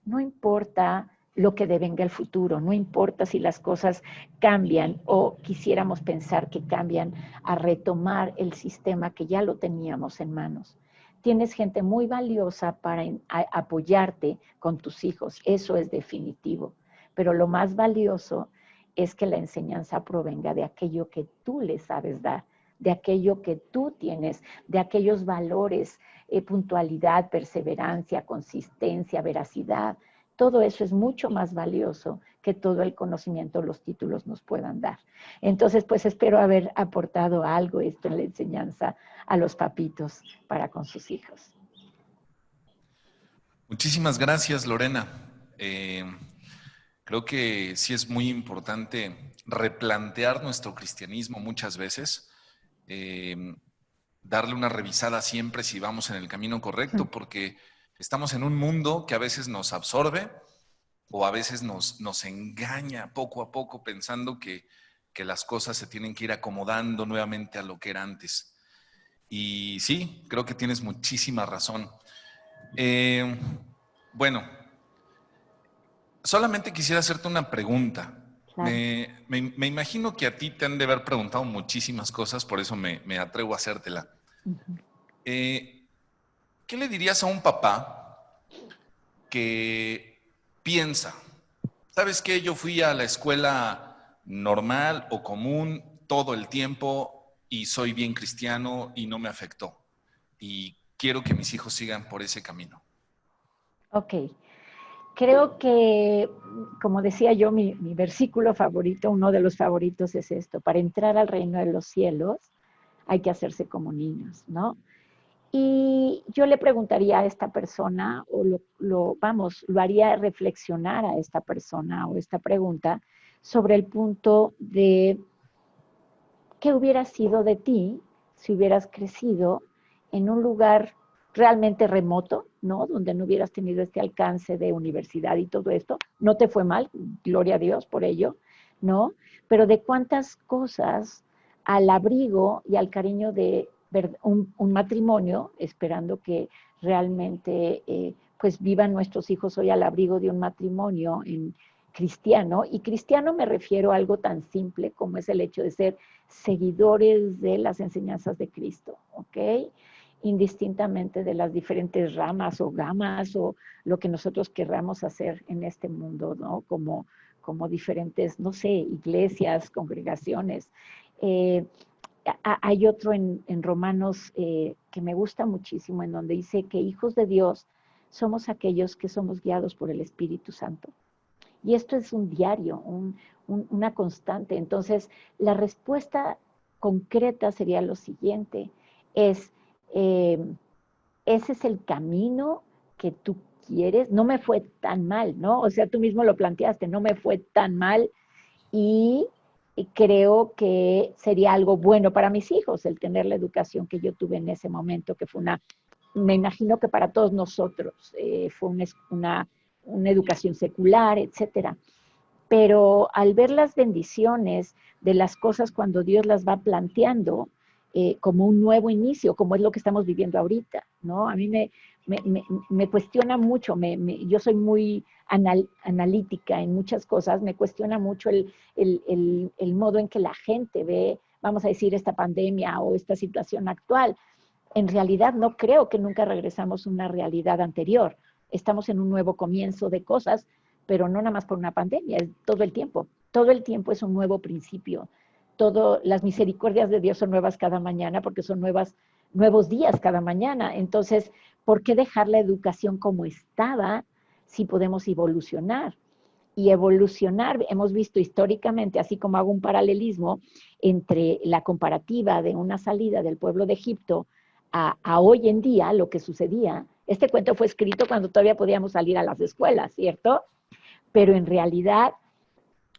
No importa lo que devenga el futuro, no importa si las cosas cambian o quisiéramos pensar que cambian, a retomar el sistema que ya lo teníamos en manos. Tienes gente muy valiosa para apoyarte con tus hijos, eso es definitivo. Pero lo más valioso es que la enseñanza provenga de aquello que tú les sabes dar, de aquello que tú tienes, de aquellos valores, puntualidad, perseverancia, consistencia, veracidad. Todo eso es mucho más valioso que todo el conocimiento, los títulos nos puedan dar. Entonces, pues espero haber aportado algo esto en la enseñanza a los papitos para con sus hijos. Muchísimas gracias, Lorena. Creo que sí es muy importante replantear nuestro cristianismo muchas veces, darle una revisada siempre si vamos en el camino correcto, porque estamos en un mundo que a veces nos absorbe o a veces nos engaña poco a poco pensando que las cosas se tienen que ir acomodando nuevamente a lo que era antes. Y sí, creo que tienes muchísima razón. Bueno, solamente quisiera hacerte una pregunta. Claro. Me imagino que a ti te han de haber preguntado muchísimas cosas, por eso me atrevo a hacértela. ¿Qué le dirías a un papá que piensa, ¿sabes qué? Yo fui a la escuela normal o común todo el tiempo y soy bien cristiano y no me afectó? Y quiero que mis hijos sigan por ese camino. Ok. Creo que, como decía yo, mi versículo favorito, uno de los favoritos es esto: para entrar al reino de los cielos hay que hacerse como niños, ¿no? Y yo le preguntaría a esta persona, o lo haría reflexionar a esta persona o esta pregunta sobre el punto de qué hubiera sido de ti si hubieras crecido en un lugar realmente remoto, ¿no? Donde no hubieras tenido este alcance de universidad y todo esto. No te fue mal, gloria a Dios por ello, ¿no? Pero de cuántas cosas al abrigo y al cariño de un matrimonio, esperando que realmente pues vivan nuestros hijos hoy al abrigo de un matrimonio cristiano. Y cristiano me refiero a algo tan simple como es el hecho de ser seguidores de las enseñanzas de Cristo, ¿ok? Indistintamente de las diferentes ramas o gamas o lo que nosotros querramos hacer en este mundo, ¿no? Como diferentes, no sé, iglesias, congregaciones. hay otro en Romanos que me gusta muchísimo, en donde dice que hijos de Dios somos aquellos que somos guiados por el Espíritu Santo. Y esto es un diario, una constante. Entonces, la respuesta concreta sería lo siguiente, es, ese es el camino que tú quieres, no me fue tan mal, ¿no? O sea, tú mismo lo planteaste, no me fue tan mal y creo que sería algo bueno para mis hijos el tener la educación que yo tuve en ese momento, que fue me imagino que para todos nosotros fue una educación secular, etcétera. Pero al ver las bendiciones de las cosas cuando Dios las va planteando como un nuevo inicio, como es lo que estamos viviendo ahorita, ¿no? A mí me cuestiona mucho, yo soy muy analítica en muchas cosas, me cuestiona mucho el modo en que la gente ve, vamos a decir, esta pandemia o esta situación actual. En realidad no creo que nunca regresamos a una realidad anterior. Estamos en un nuevo comienzo de cosas, pero no nada más por una pandemia, es todo el tiempo. Todo el tiempo es un nuevo principio. Las misericordias de Dios son nuevas cada mañana porque son nuevos días cada mañana. Entonces, ¿por qué dejar la educación como estaba si podemos evolucionar? Y evolucionar, hemos visto históricamente, así como hago un paralelismo entre la comparativa de una salida del pueblo de Egipto a hoy en día, lo que sucedía. Este cuento fue escrito cuando todavía podíamos salir a las escuelas, ¿cierto? Pero en realidad,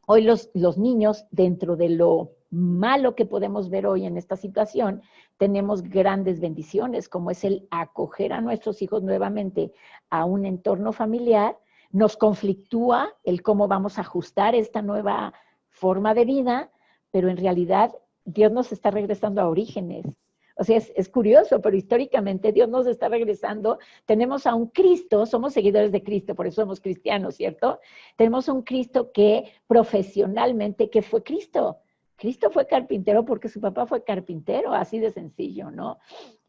hoy los niños, dentro de lo malo que podemos ver hoy en esta situación, tenemos grandes bendiciones, como es el acoger a nuestros hijos nuevamente a un entorno familiar. Nos conflictúa el cómo vamos a ajustar esta nueva forma de vida, pero en realidad Dios nos está regresando a orígenes. O sea, es curioso, pero históricamente Dios nos está regresando. Tenemos a un Cristo, somos seguidores de Cristo, por eso somos cristianos, ¿cierto? Tenemos a un Cristo que profesionalmente, ¿qué fue Cristo? Cristo fue carpintero porque su papá fue carpintero, así de sencillo, ¿no?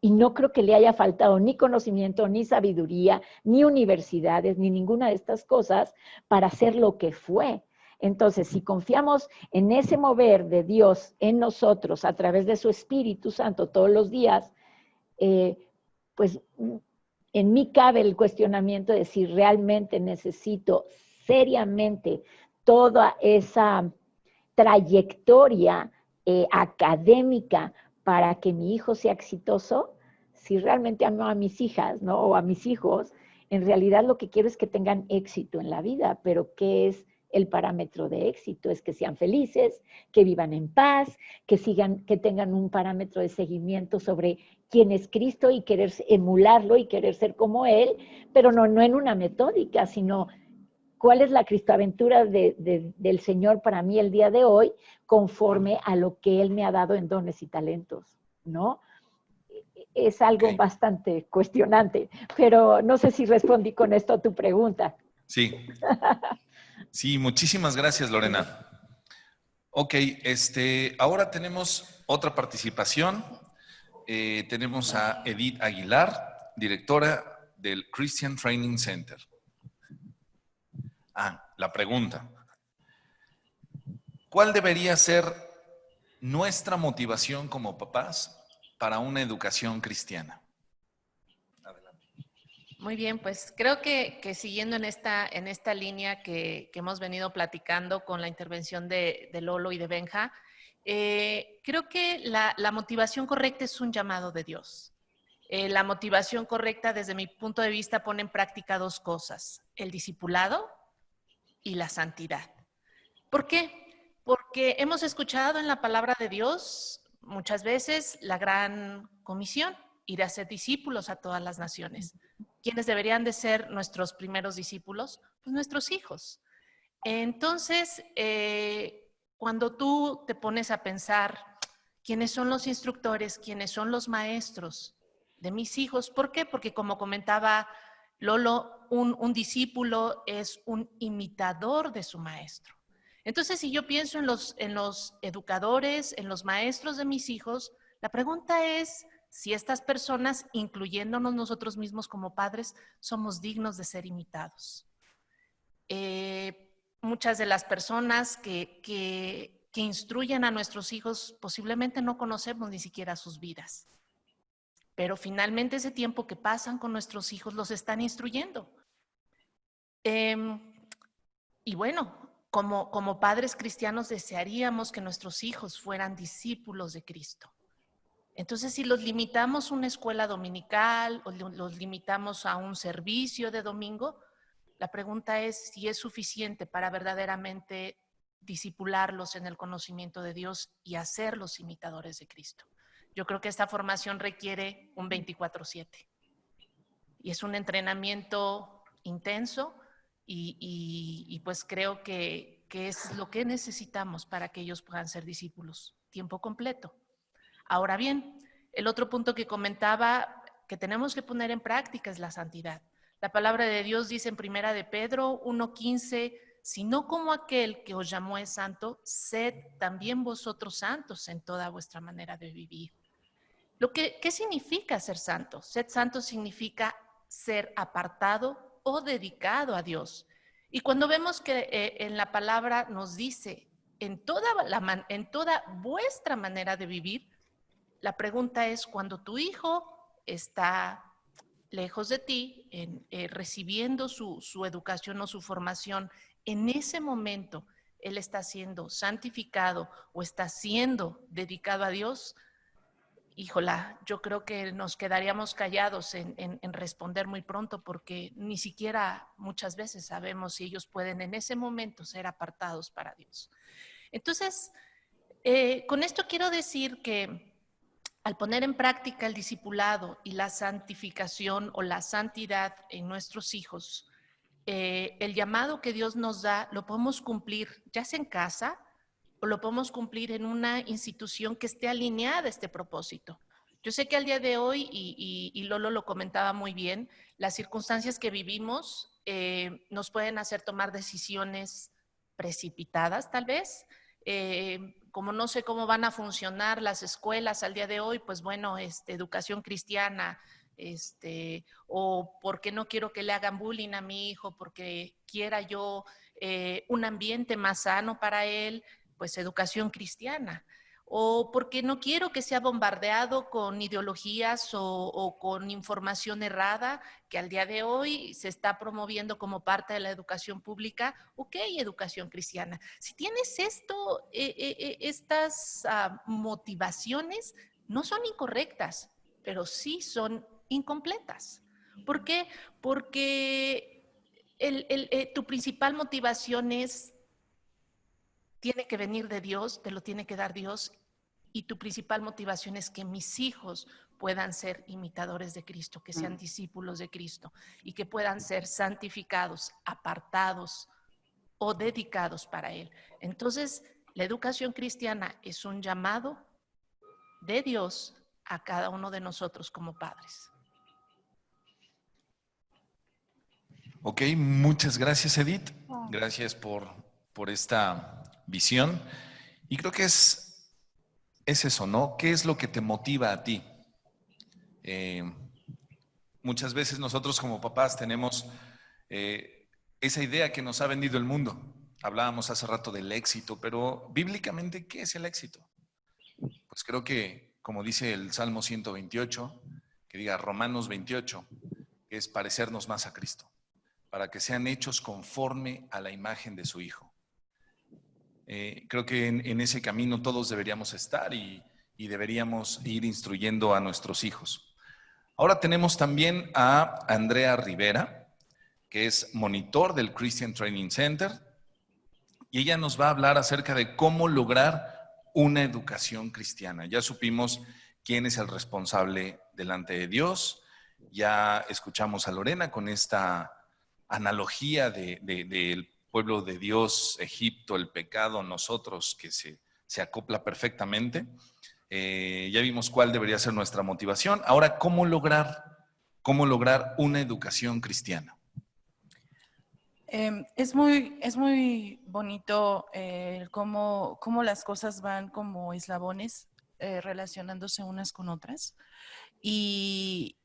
Y no creo que le haya faltado ni conocimiento, ni sabiduría, ni universidades, ni ninguna de estas cosas para ser lo que fue. Entonces, si confiamos en ese mover de Dios en nosotros a través de su Espíritu Santo todos los días, pues en mí cabe el cuestionamiento de si realmente necesito seriamente toda esa trayectoria académica para que mi hijo sea exitoso. Si realmente amo a mis hijas, ¿no? O a mis hijos, en realidad lo que quiero es que tengan éxito en la vida, pero ¿qué es el parámetro de éxito? Es que sean felices, que vivan en paz, que tengan un parámetro de seguimiento sobre quién es Cristo y querer emularlo y querer ser como Él, pero no en una metódica, sino cuál es la cristoaventura del Señor para mí el día de hoy, conforme a lo que Él me ha dado en dones y talentos, ¿no? Es algo bastante cuestionante, pero no sé si respondí con esto a tu pregunta. Sí. Sí, muchísimas gracias, Lorena. Ok, ahora tenemos otra participación. Tenemos a Edith Aguilar, directora del Christian Training Center. La pregunta. ¿Cuál debería ser nuestra motivación como papás para una educación cristiana? Adelante. Muy bien, pues creo que siguiendo en esta línea que hemos venido platicando con la intervención de Lolo y de Benja, creo que la motivación correcta es un llamado de Dios. La motivación correcta, desde mi punto de vista, pone en práctica dos cosas: el discipulado y la santidad. ¿Por qué? Porque hemos escuchado en la palabra de Dios muchas veces la gran comisión, ir a ser discípulos a todas las naciones. ¿Quiénes deberían de ser nuestros primeros discípulos? Pues nuestros hijos. Entonces, cuando tú te pones a pensar quiénes son los instructores, quiénes son los maestros de mis hijos, ¿por qué? Porque como comentaba Lolo, un discípulo es un imitador de su maestro. Entonces, si yo pienso en los educadores, en los maestros de mis hijos, la pregunta es si estas personas, incluyéndonos nosotros mismos como padres, somos dignos de ser imitados. Muchas de las personas que que instruyen a nuestros hijos, posiblemente no conocemos ni siquiera sus vidas. Pero finalmente ese tiempo que pasan con nuestros hijos los están instruyendo. Y bueno, como padres cristianos desearíamos que nuestros hijos fueran discípulos de Cristo. Entonces, si los limitamos a una escuela dominical o los limitamos a un servicio de domingo, la pregunta es si es suficiente para verdaderamente discipularlos en el conocimiento de Dios y hacerlos imitadores de Cristo. Yo creo que esta formación requiere un 24/7 y es un entrenamiento intenso y pues creo que es lo que necesitamos para que ellos puedan ser discípulos, tiempo completo. Ahora bien, el otro punto que comentaba que tenemos que poner en práctica es la santidad. La palabra de Dios dice en Primera de Pedro 1:15, sino como aquel que os llamó es santo, sed también vosotros santos en toda vuestra manera de vivir. ¿Qué significa ser santo? Ser santo significa ser apartado o dedicado a Dios. Y cuando vemos que en la palabra nos dice en toda vuestra manera de vivir, la pregunta es, cuando tu hijo está lejos de ti, recibiendo su educación o su formación, en ese momento él está siendo santificado o está siendo dedicado a Dios, híjola, yo creo que nos quedaríamos callados en responder muy pronto porque ni siquiera muchas veces sabemos si ellos pueden en ese momento ser apartados para Dios. Entonces, con esto quiero decir que al poner en práctica el discipulado y la santificación o la santidad en nuestros hijos, el llamado que Dios nos da lo podemos cumplir ya sea en casa o lo podemos cumplir en una institución que esté alineada a este propósito. Yo sé que al día de hoy, y Lolo lo comentaba muy bien, las circunstancias que vivimos nos pueden hacer tomar decisiones precipitadas tal vez. Como no sé cómo van a funcionar las escuelas al día de hoy, pues bueno, educación cristiana, o porque no quiero que le hagan bullying a mi hijo, porque quiera yo un ambiente más sano para él, pues educación cristiana. O porque no quiero que sea bombardeado con ideologías o con información errada que al día de hoy se está promoviendo como parte de la educación pública. Ok, educación cristiana. Si tienes estas motivaciones, no son incorrectas, pero sí son incompletas. ¿Por qué? Porque tu principal motivación tiene que venir de Dios, te lo tiene que dar Dios, y tu principal motivación es que mis hijos puedan ser imitadores de Cristo, que sean discípulos de Cristo y que puedan ser santificados, apartados o dedicados para Él. Entonces, la educación cristiana es un llamado de Dios a cada uno de nosotros como padres. Ok, muchas gracias, Edith. Gracias por esta visión. Y creo que es eso, ¿no? ¿Qué es lo que te motiva a ti? Muchas veces nosotros como papás tenemos esa idea que nos ha vendido el mundo. Hablábamos hace rato del éxito, pero bíblicamente, ¿qué es el éxito? Pues creo que, como dice el Salmo 128, que diga Romanos 28, que es parecernos más a Cristo, para que sean hechos conforme a la imagen de su Hijo. Creo que en ese camino todos deberíamos estar y deberíamos ir instruyendo a nuestros hijos. Ahora tenemos también a Andrea Rivera, que es monitor del Christian Training Center, y ella nos va a hablar acerca de cómo lograr una educación cristiana. Ya supimos quién es el responsable delante de Dios, ya escuchamos a Lorena con esta analogía del pueblo de Dios, Egipto, el pecado, nosotros, que se acopla perfectamente. Ya vimos cuál debería ser nuestra motivación. Ahora, ¿cómo lograr una educación cristiana? Es muy bonito cómo las cosas van como eslabones relacionándose unas con otras. Y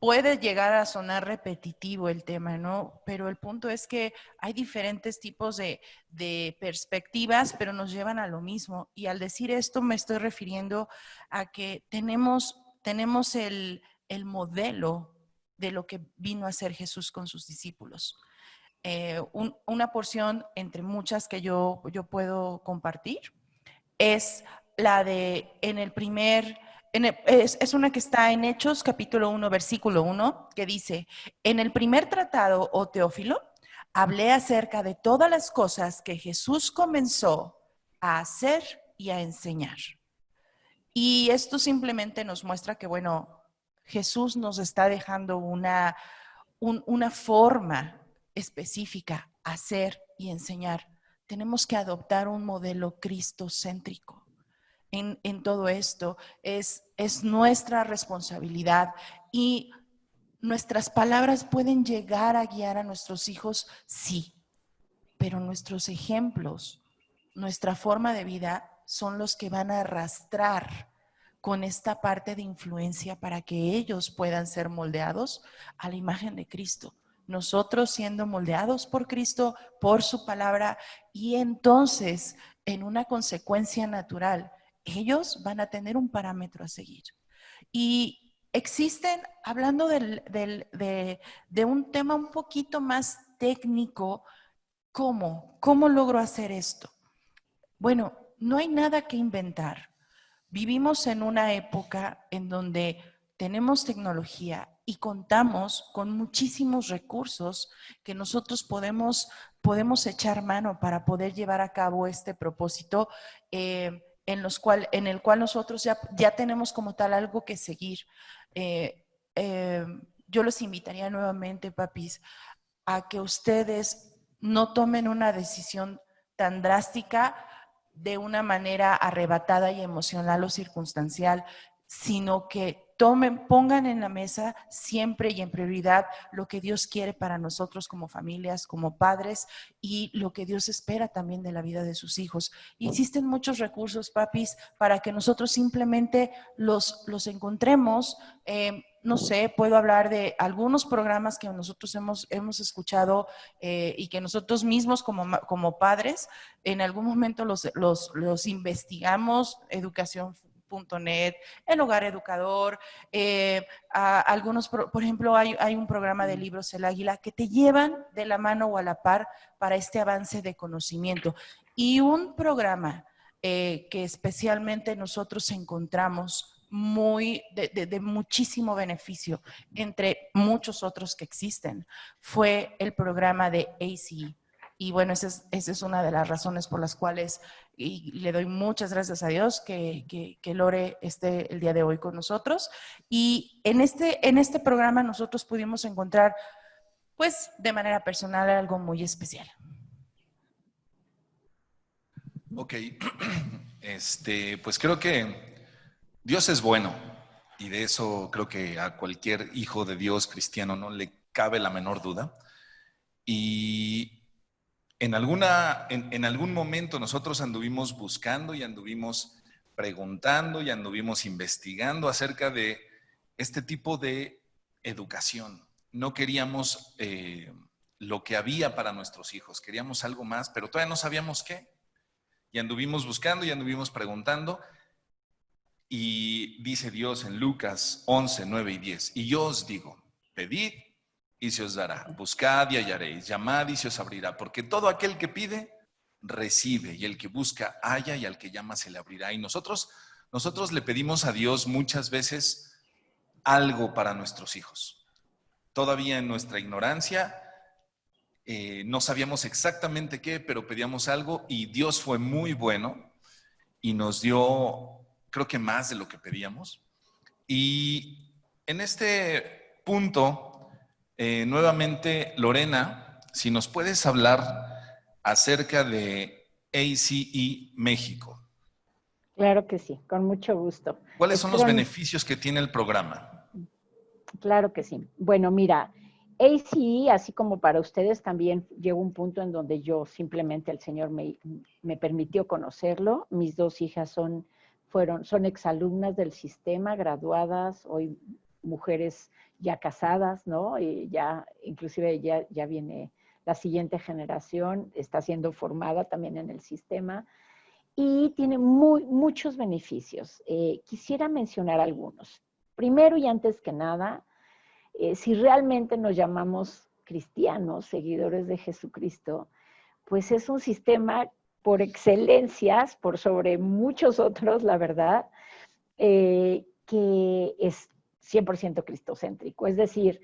puede llegar a sonar repetitivo el tema, ¿no? Pero el punto es que hay diferentes tipos de perspectivas, pero nos llevan a lo mismo. Y al decir esto me estoy refiriendo a que tenemos el modelo de lo que vino a hacer Jesús con sus discípulos. Una porción entre muchas que yo puedo compartir es la de es una que está en Hechos capítulo 1 versículo 1 que dice: en el primer tratado, oh Teófilo, hablé acerca de todas las cosas que Jesús comenzó a hacer y a enseñar. Y esto simplemente nos muestra que, bueno, Jesús nos está dejando una forma específica, hacer y enseñar. Tenemos que adoptar un modelo cristocéntrico en todo esto. Es nuestra responsabilidad y nuestras palabras pueden llegar a guiar a nuestros hijos, sí, pero nuestros ejemplos, nuestra forma de vida son los que van a arrastrar con esta parte de influencia para que ellos puedan ser moldeados a la imagen de Cristo. Nosotros siendo moldeados por Cristo, por su palabra, y entonces en una consecuencia natural, ellos van a tener un parámetro a seguir. Y existen, hablando de un tema un poquito más técnico, ¿cómo logro hacer esto? Bueno, no hay nada que inventar. Vivimos en una época en donde tenemos tecnología y contamos con muchísimos recursos que nosotros podemos echar mano para poder llevar a cabo este propósito, en el cual nosotros ya tenemos como tal algo que seguir. Yo los invitaría nuevamente, papis, a que ustedes no tomen una decisión tan drástica de una manera arrebatada y emocional o circunstancial, sino que pongan en la mesa siempre y en prioridad lo que Dios quiere para nosotros como familias, como padres, y lo que Dios espera también de la vida de sus hijos. Y existen muchos recursos, papis, para que nosotros simplemente los encontremos. No sé, puedo hablar de algunos programas que nosotros hemos escuchado, y que nosotros mismos como padres en algún momento los investigamos. Educación.net, el Hogar Educador, algunos, por ejemplo, hay un programa de libros El Águila que te llevan de la mano o a la par para este avance de conocimiento. Y un programa que especialmente nosotros encontramos de muchísimo beneficio, entre muchos otros que existen, fue el programa de ACE. Y bueno, esa es una de las razones por las cuales, y le doy muchas gracias a Dios que Lore esté el día de hoy con nosotros. Y en este programa nosotros pudimos encontrar, pues, de manera personal, algo muy especial. Ok, pues creo que Dios es bueno, y de eso creo que a cualquier hijo de Dios cristiano no le cabe la menor duda. Y en algún momento nosotros anduvimos buscando y anduvimos preguntando y anduvimos investigando acerca de este tipo de educación. No queríamos lo que había para nuestros hijos, queríamos algo más, pero todavía no sabíamos qué. Y anduvimos buscando y anduvimos preguntando. Y dice Dios en Lucas 11, 9 y 10, y yo os digo, pedid y se os dará, buscad y hallaréis, llamad y se os abrirá, porque todo aquel que pide, recibe, y el que busca, halla, y al que llama se le abrirá. Y nosotros le pedimos a Dios muchas veces algo para nuestros hijos. Todavía en nuestra ignorancia, no sabíamos exactamente qué, pero pedíamos algo y Dios fue muy bueno y nos dio, creo que más de lo que pedíamos. Y en este punto, nuevamente, Lorena, si nos puedes hablar acerca de ACE México. Claro que sí, con mucho gusto. ¿Cuáles son los beneficios que tiene el programa? Claro que sí. Bueno, mira, ACE, así como para ustedes, también llegó un punto en donde yo simplemente el Señor me permitió conocerlo. Mis dos hijas son exalumnas del sistema, graduadas, hoy mujeres ya casadas, ¿no? Y ya, inclusive ya viene la siguiente generación, está siendo formada también en el sistema y tiene muchos beneficios. Quisiera mencionar algunos. Primero y antes que nada, si realmente nos llamamos cristianos, seguidores de Jesucristo, pues es un sistema por excelencias, por sobre muchos otros, la verdad, que es 100% cristocéntrico. Es decir,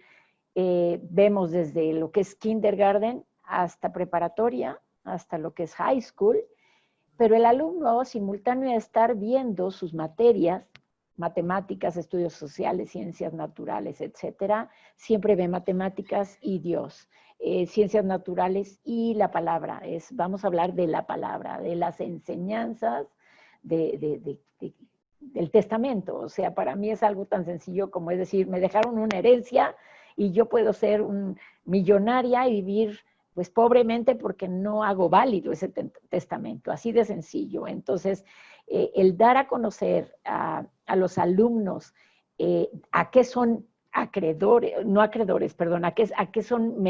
vemos desde lo que es kindergarten hasta preparatoria, hasta lo que es high school, pero el alumno, simultáneo a estar viendo sus materias, matemáticas, estudios sociales, ciencias naturales, etcétera, siempre ve matemáticas y Dios, ciencias naturales y la palabra. Vamos a hablar de la palabra, de las enseñanzas del testamento. O sea, para mí es algo tan sencillo como es decir, me dejaron una herencia y yo puedo ser un millonaria y vivir pues pobremente porque no hago válido ese testamento, así de sencillo. Entonces, el dar a conocer a los alumnos a qué son acreedores, no acreedores, perdón, a qué son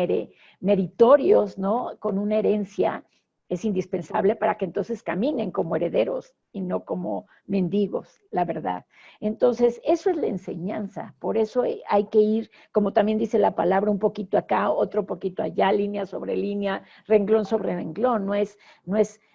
meritorios, ¿no? Con una herencia, es indispensable para que entonces caminen como herederos y no como mendigos, la verdad. Entonces, eso es la enseñanza. Por eso hay que ir, como también dice la palabra, un poquito acá, otro poquito allá, línea sobre línea, renglón sobre renglón. No es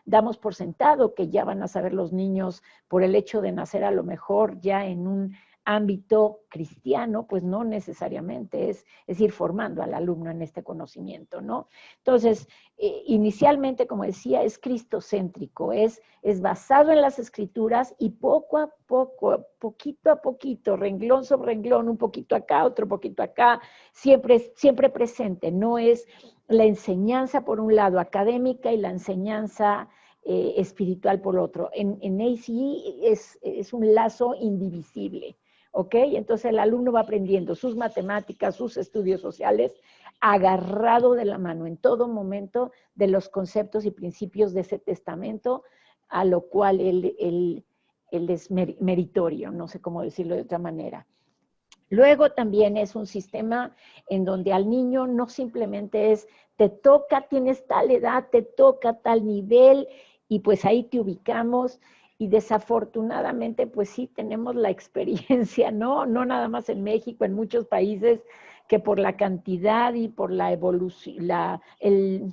damos por sentado que ya van a saber los niños por el hecho de nacer a lo mejor ya en un ámbito cristiano, pues no necesariamente es ir formando al alumno en este conocimiento, ¿no? Entonces, inicialmente, como decía, es cristocéntrico, es basado en las escrituras y poco a poco, poquito a poquito, renglón sobre renglón, un poquito acá, otro poquito acá, siempre presente, no es la enseñanza por un lado académica y la enseñanza espiritual por otro. En ACE es un lazo indivisible. ¿Ok? Entonces el alumno va aprendiendo sus matemáticas, sus estudios sociales, agarrado de la mano en todo momento de los conceptos y principios de ese testamento, a lo cual él es meritorio, no sé cómo decirlo de otra manera. Luego también es un sistema en donde al niño no simplemente es, te toca, tienes tal edad, te toca tal nivel, y pues ahí te ubicamos. Y desafortunadamente, pues sí, tenemos la experiencia, ¿no? No nada más en México, en muchos países, que por la cantidad y por la evolución, el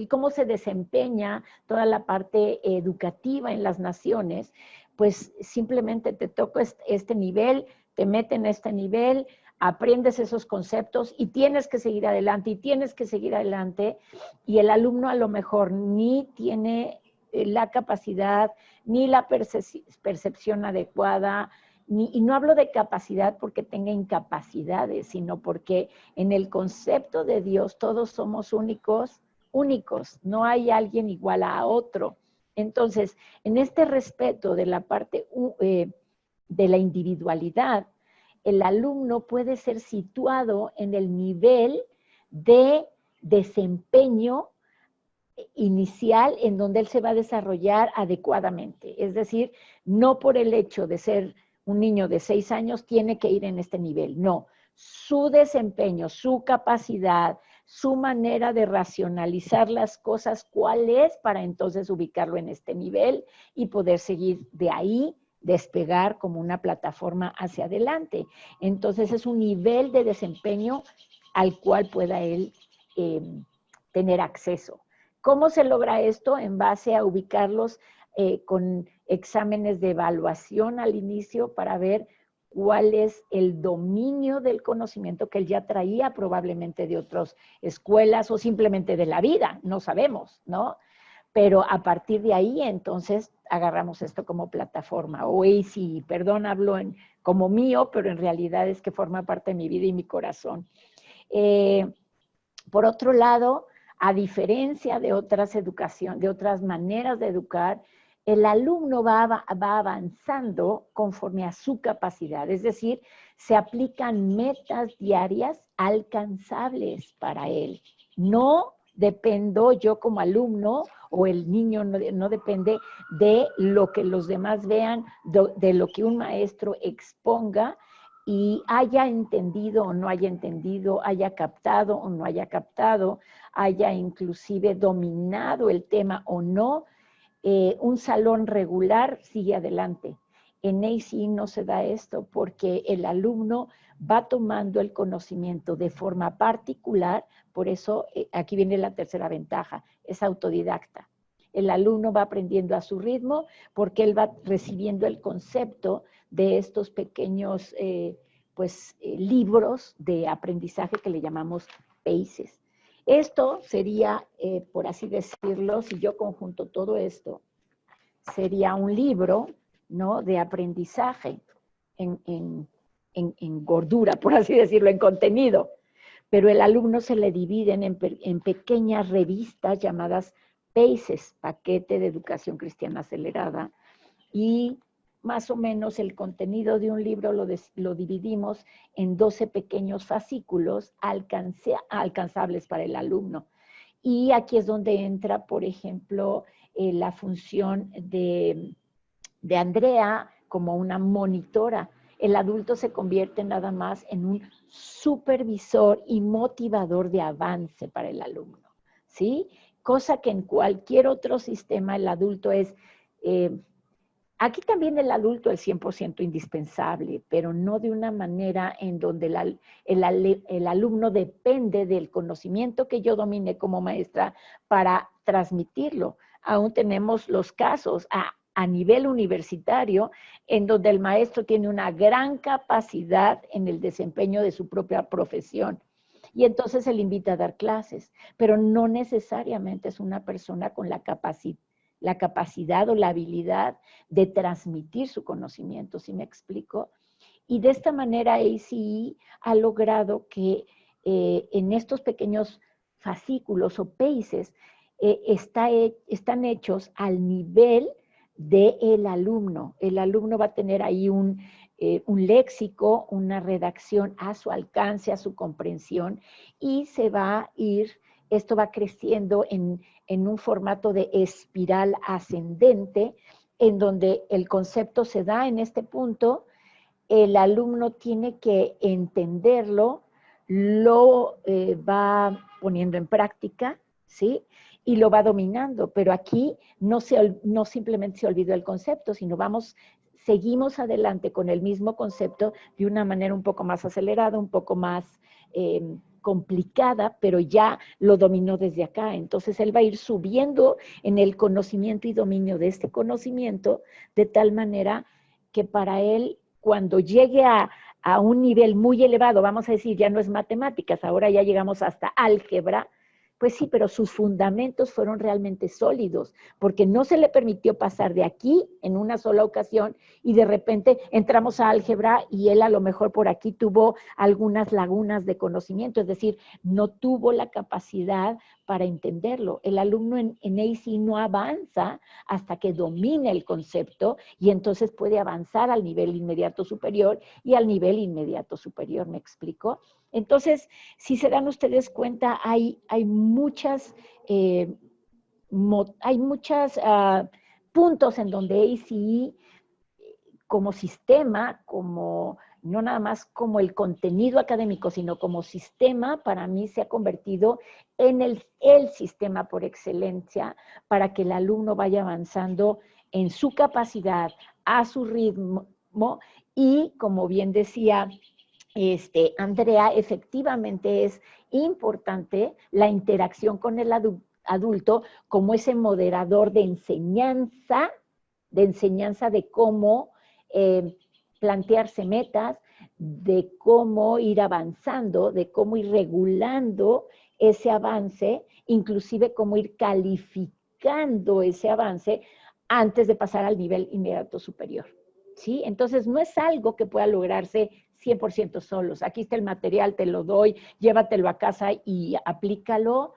cómo se desempeña toda la parte educativa en las naciones, pues simplemente te toca este nivel, te meten a este nivel, aprendes esos conceptos y tienes que seguir adelante, y el alumno a lo mejor ni tiene la capacidad, ni la percepción adecuada, y no hablo de capacidad porque tenga incapacidades, sino porque en el concepto de Dios todos somos únicos, no hay alguien igual a otro. Entonces, en este respeto de la parte de la individualidad, el alumno puede ser situado en el nivel de desempeño inicial en donde él se va a desarrollar adecuadamente. Es decir, no por el hecho de ser un niño de 6 años tiene que ir en este nivel, no. Su desempeño, su capacidad, su manera de racionalizar las cosas, cuál es para entonces ubicarlo en este nivel y poder seguir de ahí, despegar como una plataforma hacia adelante. Entonces es un nivel de desempeño al cual pueda él tener acceso. ¿Cómo se logra esto? En base a ubicarlos con exámenes de evaluación al inicio para ver cuál es el dominio del conocimiento que él ya traía probablemente de otras escuelas o simplemente de la vida, no sabemos, ¿no? Pero a partir de ahí, entonces, agarramos esto como plataforma. O ACE, perdón, hablo como mío, pero en realidad es que forma parte de mi vida y mi corazón. Por otro lado, a diferencia de otras maneras de educar, el alumno va avanzando conforme a su capacidad. Es decir, se aplican metas diarias alcanzables para él. No dependo yo como alumno o el niño no depende de lo que los demás vean, de lo que un maestro exponga y haya entendido o no haya entendido, haya captado o no haya captado, haya inclusive dominado el tema o no, un salón regular sigue adelante. En ACE no se da esto porque el alumno va tomando el conocimiento de forma particular, por eso aquí viene la tercera ventaja, es autodidacta. El alumno va aprendiendo a su ritmo porque él va recibiendo el concepto de estos pequeños libros de aprendizaje que le llamamos PACES. Esto sería, por así decirlo, si yo conjunto todo esto, sería un libro, ¿no?, de aprendizaje en gordura, por así decirlo, en contenido. Pero el alumno se le dividen en pequeñas revistas llamadas PACES, Paquete de Educación Cristiana Acelerada, y más o menos el contenido de un libro lo dividimos en 12 pequeños fascículos alcanzables para el alumno. Y aquí es donde entra, por ejemplo, la función de Andrea como una monitora. El adulto se convierte nada más en un supervisor y motivador de avance para el alumno, ¿sí? Cosa que en cualquier otro sistema el adulto es... aquí también el adulto es 100% indispensable, pero no de una manera en donde el alumno depende del conocimiento que yo domine como maestra para transmitirlo. Aún tenemos los casos a nivel universitario en donde el maestro tiene una gran capacidad en el desempeño de su propia profesión. Y entonces se le invita a dar clases, pero no necesariamente es una persona con la capacidad o la habilidad de transmitir su conocimiento, ¿sí me explico? Y de esta manera ACE ha logrado que en estos pequeños fascículos o PACES están hechos al nivel del alumno. El alumno va a tener ahí un léxico, una redacción a su alcance, a su comprensión, y se va a ir, esto va creciendo en un formato de espiral ascendente, en donde el concepto se da en este punto, el alumno tiene que entenderlo, lo va poniendo en práctica, ¿sí? Y lo va dominando, pero aquí no simplemente se olvidó el concepto, sino seguimos adelante con el mismo concepto de una manera un poco más acelerada, un poco más complicada, pero ya lo dominó desde acá. Entonces él va a ir subiendo en el conocimiento y dominio de este conocimiento, de tal manera que para él, cuando llegue a un nivel muy elevado, vamos a decir, ya no es matemáticas, ahora ya llegamos hasta álgebra, pues sí, pero sus fundamentos fueron realmente sólidos, porque no se le permitió pasar de aquí en una sola ocasión y de repente entramos a álgebra y él a lo mejor por aquí tuvo algunas lagunas de conocimiento, es decir, no tuvo la capacidad para entenderlo. El alumno en ACE no avanza hasta que domina el concepto y entonces puede avanzar al nivel inmediato superior y al nivel inmediato superior, ¿me explico? Entonces, si se dan ustedes cuenta, hay muchas puntos en donde ACE como sistema, no nada más como el contenido académico, sino como sistema, para mí se ha convertido en el sistema por excelencia para que el alumno vaya avanzando en su capacidad, a su ritmo, y como bien decía Andrea, efectivamente es importante la interacción con el adulto como ese moderador de enseñanza de cómo plantearse metas, de cómo ir avanzando, de cómo ir regulando ese avance, inclusive cómo ir calificando ese avance antes de pasar al nivel inmediato superior. ¿Sí? Entonces, no es algo que pueda lograrse 100% solos. Aquí está el material, te lo doy, llévatelo a casa y aplícalo.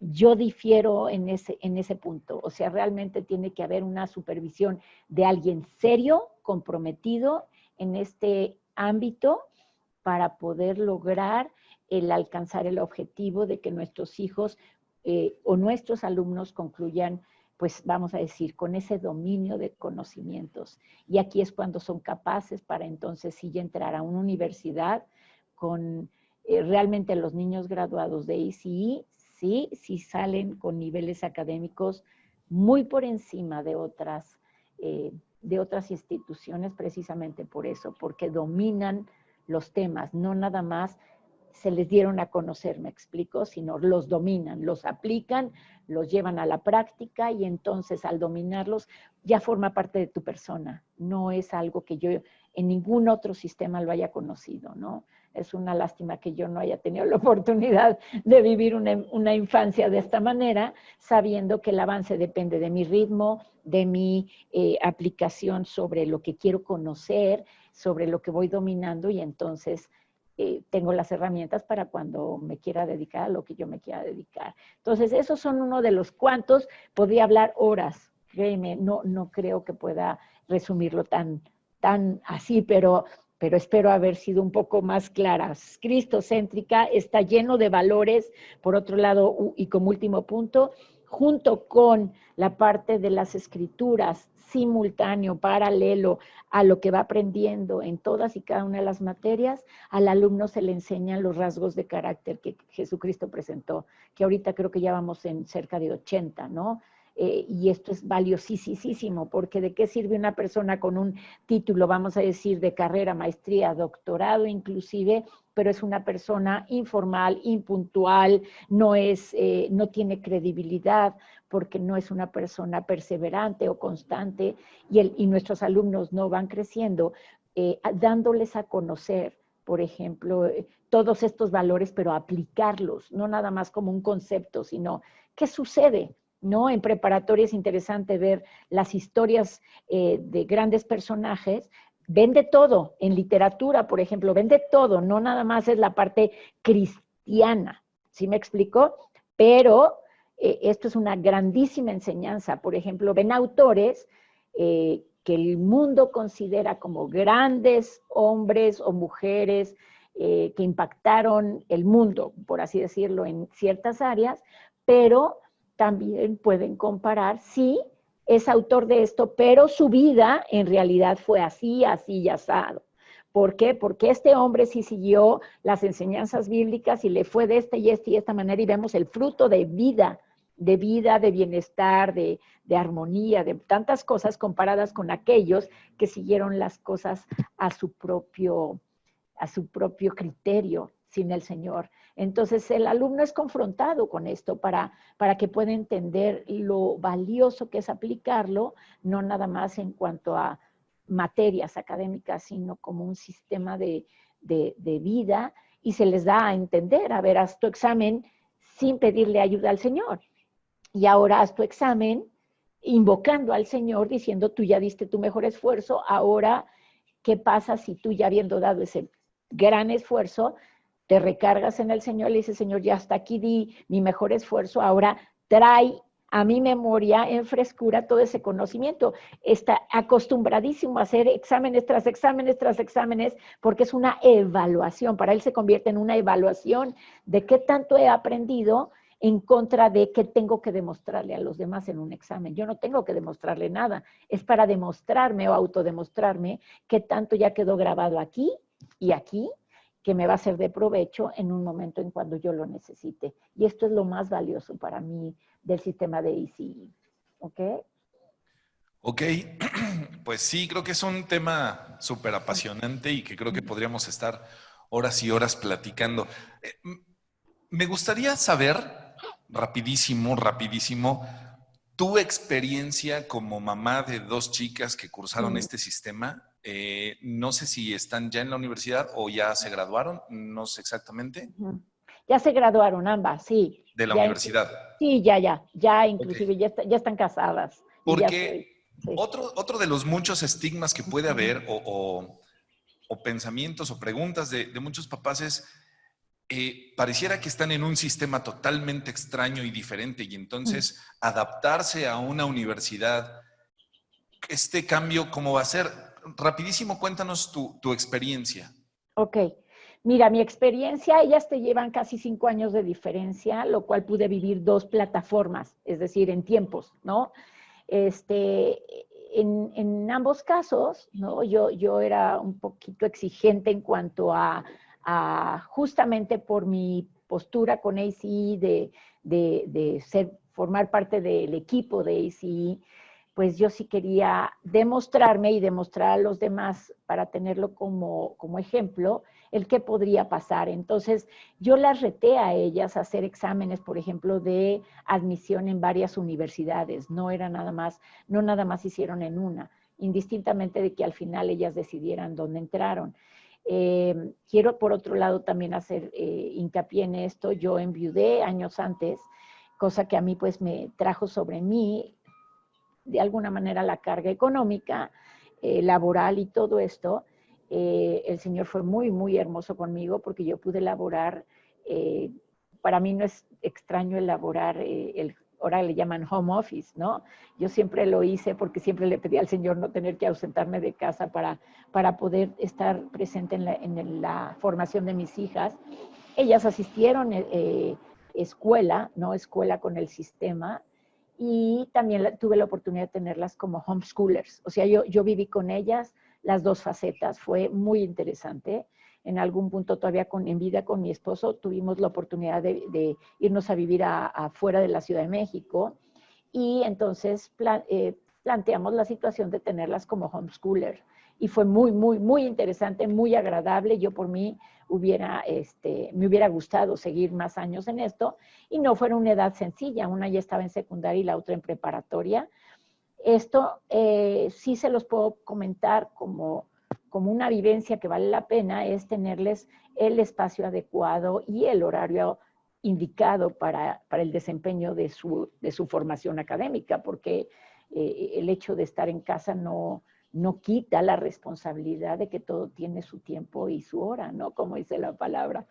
Yo difiero en ese punto. O sea, realmente tiene que haber una supervisión de alguien serio, comprometido en este ámbito para poder lograr el alcanzar el objetivo de que nuestros hijos o nuestros alumnos concluyan pues vamos a decir, con ese dominio de conocimientos. Y aquí es cuando son capaces para entonces sí entrar a una universidad con realmente los niños graduados de ICI, sí salen con niveles académicos muy por encima de otras instituciones, precisamente por eso, porque dominan los temas, no nada más se les dieron a conocer, me explico, sino los dominan, los aplican, los llevan a la práctica y entonces al dominarlos ya forma parte de tu persona. No es algo que yo en ningún otro sistema lo haya conocido, ¿no? Es una lástima que yo no haya tenido la oportunidad de vivir una infancia de esta manera, sabiendo que el avance depende de mi ritmo, de mi aplicación sobre lo que quiero conocer, sobre lo que voy dominando y entonces tengo las herramientas para cuando me quiera dedicar a lo que yo me quiera dedicar. Entonces, esos son uno de los cuantos, podría hablar horas, créeme, no creo que pueda resumirlo tan así, pero espero haber sido un poco más clara. Cristocéntrica, está lleno de valores, por otro lado, y como último punto, junto con la parte de las escrituras, simultáneo, paralelo a lo que va aprendiendo en todas y cada una de las materias, al alumno se le enseñan los rasgos de carácter que Jesucristo presentó, que ahorita creo que ya vamos en cerca de 80, ¿no? Y esto es valiosísimo, porque ¿de qué sirve una persona con un título, vamos a decir, de carrera, maestría, doctorado inclusive, pero es una persona informal, impuntual, no tiene credibilidad, porque no es una persona perseverante o constante, y nuestros alumnos no van creciendo, dándoles a conocer, por ejemplo, todos estos valores, pero aplicarlos, no nada más como un concepto, sino ¿qué sucede? ¿No? En preparatoria es interesante ver las historias de grandes personajes. Ven de todo, en literatura, por ejemplo, ven de todo, no nada más es la parte cristiana, ¿sí me explico? Pero esto es una grandísima enseñanza. Por ejemplo, ven autores que el mundo considera como grandes hombres o mujeres que impactaron el mundo, por así decirlo, en ciertas áreas, pero también pueden comparar, sí, es autor de esto, pero su vida en realidad fue así y asado. ¿Por qué? Porque este hombre sí siguió las enseñanzas bíblicas y le fue de esta y esta manera y vemos el fruto de vida, de bienestar, de armonía, de tantas cosas comparadas con aquellos que siguieron las cosas a su propio criterio sin el Señor. Entonces, el alumno es confrontado con esto para que pueda entender lo valioso que es aplicarlo, no nada más en cuanto a materias académicas, sino como un sistema de vida, y se les da a entender, a ver, haz tu examen sin pedirle ayuda al Señor. Y ahora haz tu examen invocando al Señor, diciendo, tú ya diste tu mejor esfuerzo, ahora, ¿qué pasa si tú ya habiendo dado ese gran esfuerzo, te recargas en el Señor, le dices, Señor, ya hasta aquí di mi mejor esfuerzo, ahora trae a mi memoria en frescura todo ese conocimiento? Está acostumbradísimo a hacer exámenes tras exámenes tras exámenes, porque es una evaluación, para él se convierte en una evaluación de qué tanto he aprendido en contra de qué tengo que demostrarle a los demás en un examen. Yo no tengo que demostrarle nada, es para demostrarme o autodemostrarme qué tanto ya quedó grabado aquí y aquí, que me va a ser de provecho en un momento en cuando yo lo necesite. Y esto es lo más valioso para mí del sistema de ECE. ¿Ok? Ok, pues sí, creo que es un tema súper apasionante y que creo que podríamos estar horas y horas platicando. Me gustaría saber, rapidísimo, tu experiencia como mamá de dos chicas que cursaron este sistema. No sé si están ya en la universidad o ya se graduaron, no sé exactamente. Ya se graduaron ambas, sí. De la ya, universidad. Sí, ya inclusive ya están casadas. Porque sí. otro de los muchos estigmas que puede haber o pensamientos o preguntas de muchos papás es, pareciera que están en un sistema totalmente extraño y diferente y entonces adaptarse a una universidad, este cambio, ¿cómo va a ser? Rapidísimo, cuéntanos tu experiencia. Ok, Mira, mi experiencia, ellas te llevan casi 5 años de diferencia, lo cual pude vivir 2 plataformas, es decir, en tiempos, ¿no? En ambos casos, ¿no? Yo era un poquito exigente en cuanto a justamente por mi postura con ACE de formar parte del equipo de ACE, pues yo sí quería demostrarme y demostrar a los demás para tenerlo como ejemplo, el qué podría pasar. Entonces, yo las reté a ellas a hacer exámenes, por ejemplo, de admisión en varias universidades. No nada más hicieron en una, indistintamente de que al final ellas decidieran dónde entraron. Quiero, por otro lado, también hacer hincapié en esto. Yo enviudé años antes, cosa que a mí pues me trajo sobre mí de alguna manera la carga económica, laboral y todo esto. El Señor fue muy, muy hermoso conmigo porque yo pude laborar. Para mí no es extraño el laborar, ahora le llaman home office, ¿no? Yo siempre lo hice porque siempre le pedí al Señor no tener que ausentarme de casa para poder estar presente en la formación de mis hijas. Ellas asistieron escuela, ¿no? Escuela con el sistema, y también tuve la oportunidad de tenerlas como homeschoolers. O sea, yo viví con ellas las 2 facetas, fue muy interesante. En algún punto todavía en vida con mi esposo tuvimos la oportunidad de irnos a vivir afuera de la Ciudad de México, y entonces planteamos la situación de tenerlas como homeschooler. Y fue muy, muy, muy interesante, muy agradable. Yo por mí me hubiera gustado seguir más años en esto, y no fue una edad sencilla. Una ya estaba en secundaria y la otra en preparatoria. Esto sí se los puedo comentar como una vivencia que vale la pena, es tenerles el espacio adecuado y el horario indicado para el desempeño de su formación académica, porque el hecho de estar en casa no quita la responsabilidad de que todo tiene su tiempo y su hora, ¿no? Como dice la palabra.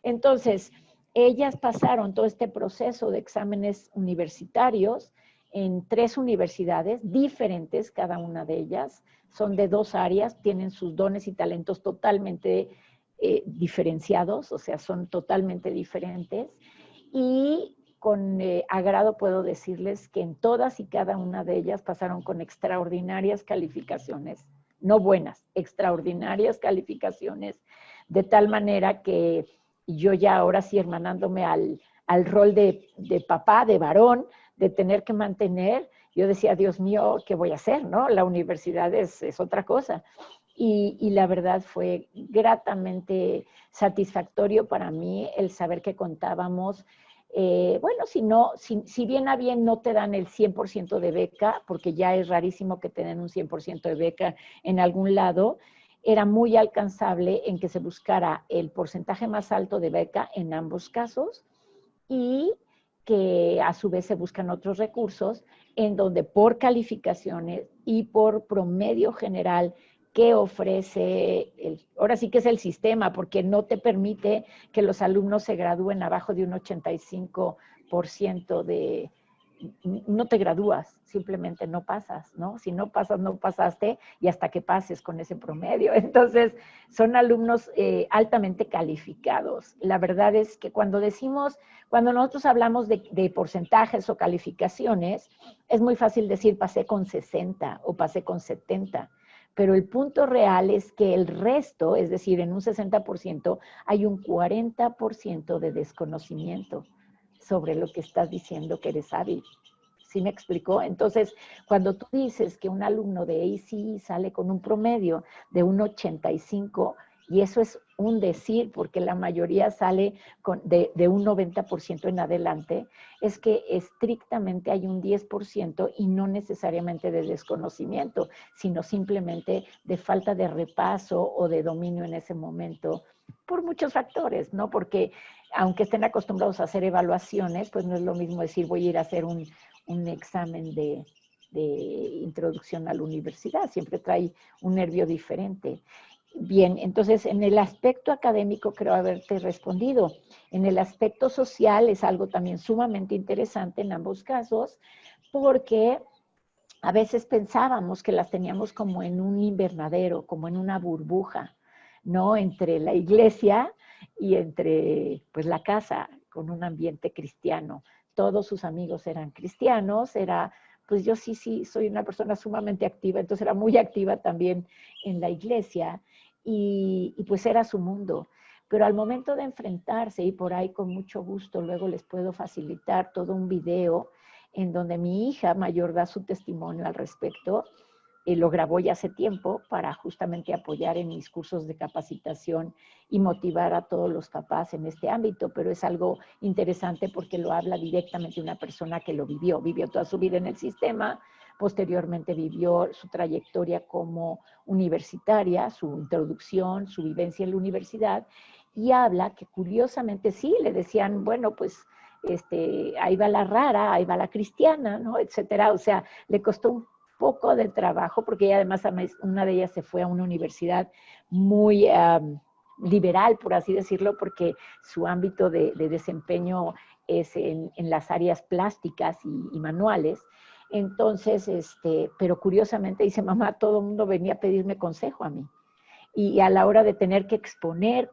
Entonces, ellas pasaron todo este proceso de exámenes universitarios en 3 universidades diferentes, cada una de ellas. Son de 2 áreas, tienen sus dones y talentos totalmente diferenciados, o sea, son totalmente diferentes. Y con agrado puedo decirles que en todas y cada una de ellas pasaron con extraordinarias calificaciones, no buenas, extraordinarias calificaciones, de tal manera que yo ya ahora sí hermanándome al rol de papá, de varón, de tener que mantener, yo decía, Dios mío, ¿qué voy a hacer? ¿No? La universidad es otra cosa. Y la verdad fue gratamente satisfactorio para mí el saber que contábamos. Bueno, si bien a bien no te dan el 100% de beca, porque ya es rarísimo que te den un 100% de beca en algún lado, era muy alcanzable en que se buscara el porcentaje más alto de beca en ambos casos, y que a su vez se buscan otros recursos en donde por calificaciones y por promedio general que ofrece, ahora sí que es el sistema, porque no te permite que los alumnos se gradúen abajo de un 85% no te gradúas, simplemente no pasas, ¿no? Si no pasas, no pasaste, y hasta que pases con ese promedio. Entonces, son alumnos altamente calificados. La verdad es que cuando nosotros hablamos de porcentajes o calificaciones, es muy fácil decir pasé con 60 o pasé con 70. Pero el punto real es que el resto, es decir, en un 60%, hay un 40% de desconocimiento sobre lo que estás diciendo que eres hábil. ¿Sí me explicó? Entonces, cuando tú dices que un alumno de ACE sale con un promedio de un 85, y eso es un decir, porque la mayoría sale de un 90% en adelante, es que estrictamente hay un 10% y no necesariamente de desconocimiento, sino simplemente de falta de repaso o de dominio en ese momento, por muchos factores, ¿no? Porque aunque estén acostumbrados a hacer evaluaciones, pues no es lo mismo decir voy a ir a hacer un examen de introducción a la universidad, siempre trae un nervio diferente. Bien, entonces en el aspecto académico creo haberte respondido. En el aspecto social es algo también sumamente interesante en ambos casos, porque a veces pensábamos que las teníamos como en un invernadero, como en una burbuja. ¿no? Entre la iglesia y entre pues la casa, con un ambiente cristiano. Todos sus amigos eran cristianos, pues yo sí, soy una persona sumamente activa, entonces era muy activa también en la iglesia y pues era su mundo. Pero al momento de enfrentarse, y por ahí con mucho gusto luego les puedo facilitar todo un video en donde mi hija mayor da su testimonio al respecto, lo grabó ya hace tiempo para justamente apoyar en mis cursos de capacitación y motivar a todos los papás en este ámbito, pero es algo interesante porque lo habla directamente una persona que lo vivió toda su vida en el sistema, posteriormente vivió su trayectoria como universitaria, su introducción, su vivencia en la universidad, y habla que curiosamente sí, le decían, bueno, pues ahí va la rara, ahí va la cristiana, ¿no? Etcétera. O sea, le costó un poco de trabajo, porque ella además, una de ellas se fue a una universidad muy liberal, por así decirlo, porque su ámbito de desempeño es en las áreas plásticas y manuales. Entonces, pero curiosamente dice, mamá, todo el mundo venía a pedirme consejo a mí. Y a la hora de tener que exponer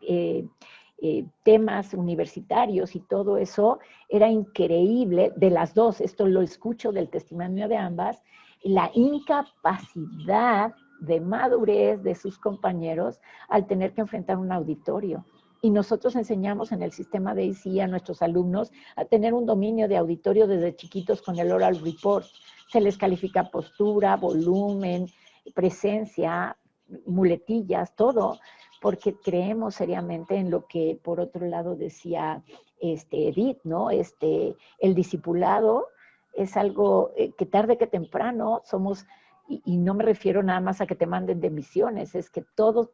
temas universitarios y todo eso, era increíble de las dos, esto lo escucho del testimonio de ambas, la incapacidad de madurez de sus compañeros al tener que enfrentar un auditorio. Y nosotros enseñamos en el sistema de ICI a nuestros alumnos a tener un dominio de auditorio desde chiquitos con el oral report. Se les califica postura, volumen, presencia, muletillas, todo, porque creemos seriamente en lo que por otro lado decía Edith, ¿no? El discipulado es algo que tarde que temprano somos, y no me refiero nada más a que te manden de misiones, es que todos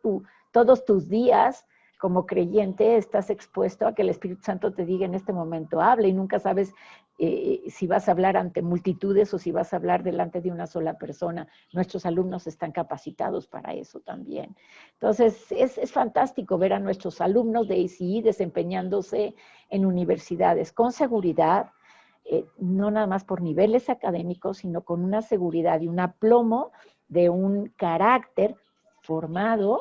tus días como creyente estás expuesto a que el Espíritu Santo te diga en este momento, hable, y nunca sabes si vas a hablar ante multitudes o si vas a hablar delante de una sola persona. Nuestros alumnos están capacitados para eso también. Entonces, es fantástico ver a nuestros alumnos de ICI desempeñándose en universidades con seguridad, no nada más por niveles académicos, sino con una seguridad y un aplomo de un carácter formado,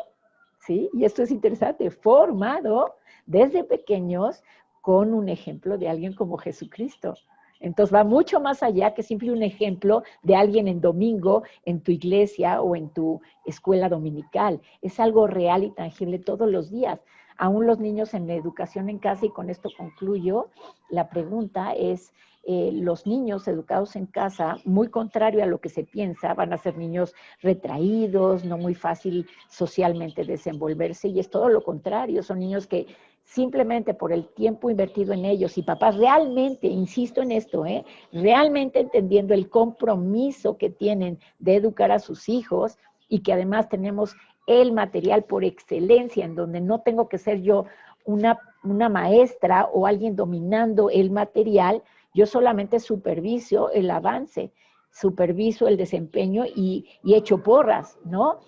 ¿sí? Y esto es interesante, formado desde pequeños con un ejemplo de alguien como Jesucristo. Entonces va mucho más allá que simple un ejemplo de alguien en domingo en tu iglesia o en tu escuela dominical. Es algo real y tangible todos los días. Aún los niños en la educación en casa, y con esto concluyo, la pregunta es, los niños educados en casa, muy contrario a lo que se piensa, van a ser niños retraídos, no muy fácil socialmente desenvolverse, y es todo lo contrario, son niños que simplemente por el tiempo invertido en ellos, y papás realmente, insisto en esto, realmente entendiendo el compromiso que tienen de educar a sus hijos, y que además tenemos el material por excelencia, en donde no tengo que ser yo una maestra o alguien dominando el material, yo solamente superviso el avance, superviso el desempeño y echo porras, ¿no?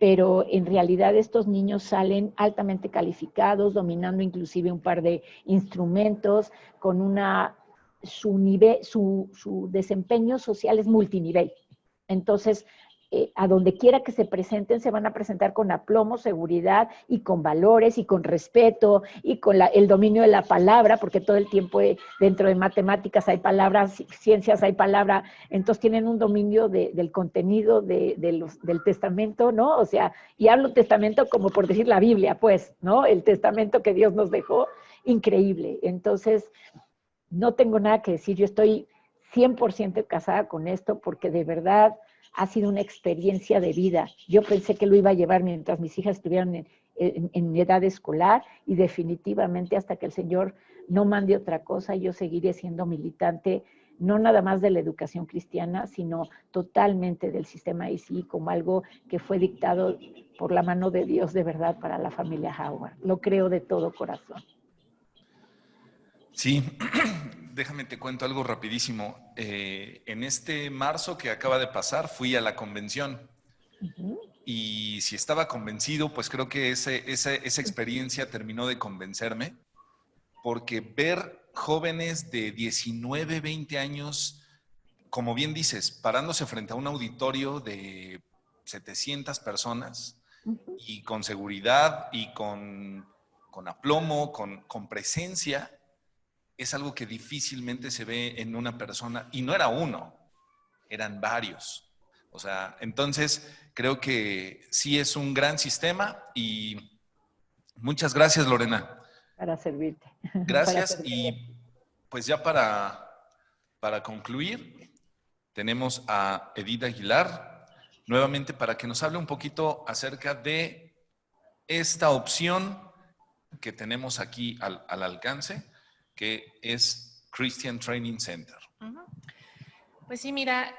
Pero en realidad estos niños salen altamente calificados, dominando inclusive un par de instrumentos, con su desempeño social es multinivel. Entonces, a donde quiera que se presenten, se van a presentar con aplomo, seguridad y con valores y con respeto y con el dominio de la palabra, porque todo el tiempo dentro de matemáticas hay palabras, ciencias hay palabra, entonces tienen un dominio del contenido del testamento, ¿no? O sea, y hablo testamento como por decir la Biblia, pues, ¿no? El testamento que Dios nos dejó, increíble. Entonces, no tengo nada que decir, yo estoy 100% casada con esto porque de verdad ha sido una experiencia de vida. Yo pensé que lo iba a llevar mientras mis hijas estuvieran en edad escolar, y definitivamente hasta que el Señor no mande otra cosa, yo seguiré siendo militante, no nada más de la educación cristiana, sino totalmente del sistema ICI como algo que fue dictado por la mano de Dios de verdad para la familia Howard. Lo creo de todo corazón. Sí, déjame te cuento algo rapidísimo. En este marzo que acaba de pasar fui a la convención. Y si estaba convencido, pues creo que esa experiencia terminó de convencerme, porque ver jóvenes de 19, 20 años, como bien dices, parándose frente a un auditorio de 700 personas y con seguridad y con aplomo, con presencia, es algo que difícilmente se ve en una persona, y no era uno, eran varios. O sea, entonces creo que sí es un gran sistema y muchas gracias, Lorena. Para servirte. Para Gracias. servirte. Y pues ya para concluir, tenemos a Edith Aguilar nuevamente para que nos hable un poquito acerca de esta opción que tenemos aquí al alcance, que es Christian Training Center. Pues sí, mira,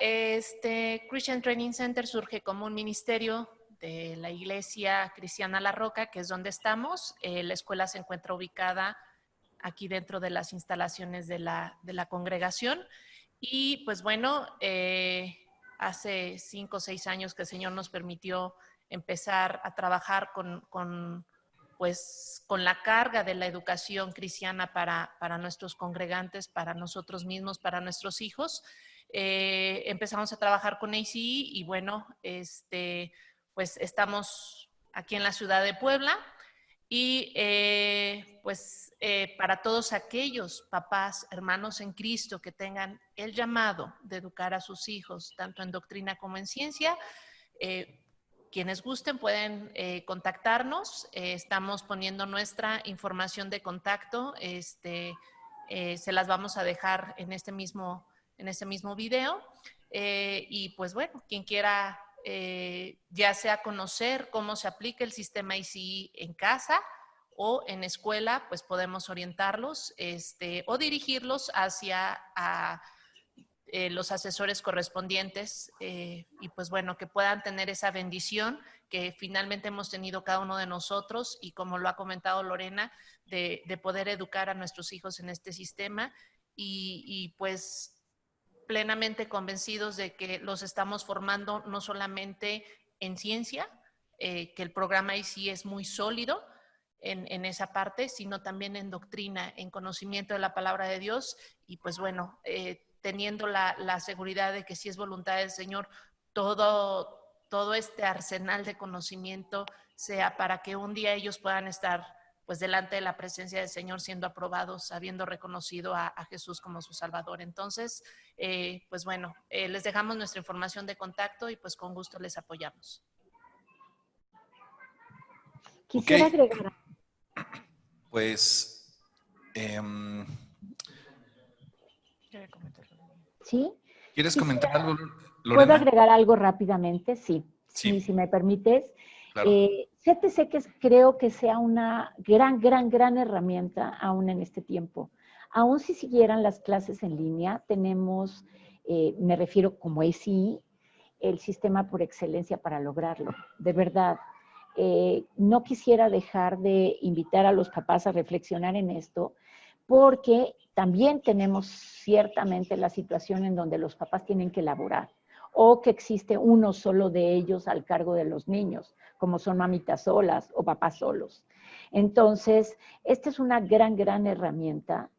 Christian Training Center surge como un ministerio de la Iglesia Cristiana La Roca, que es donde estamos. La escuela se encuentra ubicada aquí dentro de las instalaciones de la congregación. Y pues bueno, hace 5 o 6 años que el Señor nos permitió empezar a trabajar con la carga de la educación cristiana para nuestros congregantes, para nosotros mismos, para nuestros hijos. Empezamos a trabajar con ACE y bueno, pues estamos aquí en la ciudad de Puebla y para todos aquellos papás, hermanos en Cristo que tengan el llamado de educar a sus hijos, tanto en doctrina como en ciencia, quienes gusten pueden contactarnos. Estamos poniendo nuestra información de contacto. Se las vamos a dejar en este mismo video. Y pues bueno, quien quiera ya sea conocer cómo se aplica el sistema ICI en casa o en escuela, pues podemos orientarlos o dirigirlos hacia los asesores correspondientes y pues bueno, que puedan tener esa bendición que finalmente hemos tenido cada uno de nosotros y como lo ha comentado Lorena, de poder educar a nuestros hijos en este sistema y pues plenamente convencidos de que los estamos formando no solamente en ciencia, que el programa ICI es muy sólido en esa parte, sino también en doctrina, en conocimiento de la palabra de Dios y pues bueno, teniendo la seguridad de que si es voluntad del Señor, todo este arsenal de conocimiento sea para que un día ellos puedan estar pues delante de la presencia del Señor siendo aprobados, habiendo reconocido a Jesús como su Salvador. Entonces, pues bueno, les dejamos nuestra información de contacto y pues con gusto les apoyamos. Quisiera agregar. Pues, ¿Sí? ¿quieres comentar algo, Lorena? ¿Puedo agregar algo rápidamente? Sí, Sí. Si me permites. Claro. CTC creo que sea una gran herramienta aún en este tiempo. Aún si siguieran las clases en línea, tenemos, me refiero como ACI, el sistema por excelencia para lograrlo. De verdad, no quisiera dejar de invitar a los papás a reflexionar en esto, porque también tenemos ciertamente la situación en donde los papás tienen que elaborar o que existe uno solo de ellos al cargo de los niños, como son mamitas solas o papás solos. Entonces, esta es una gran herramienta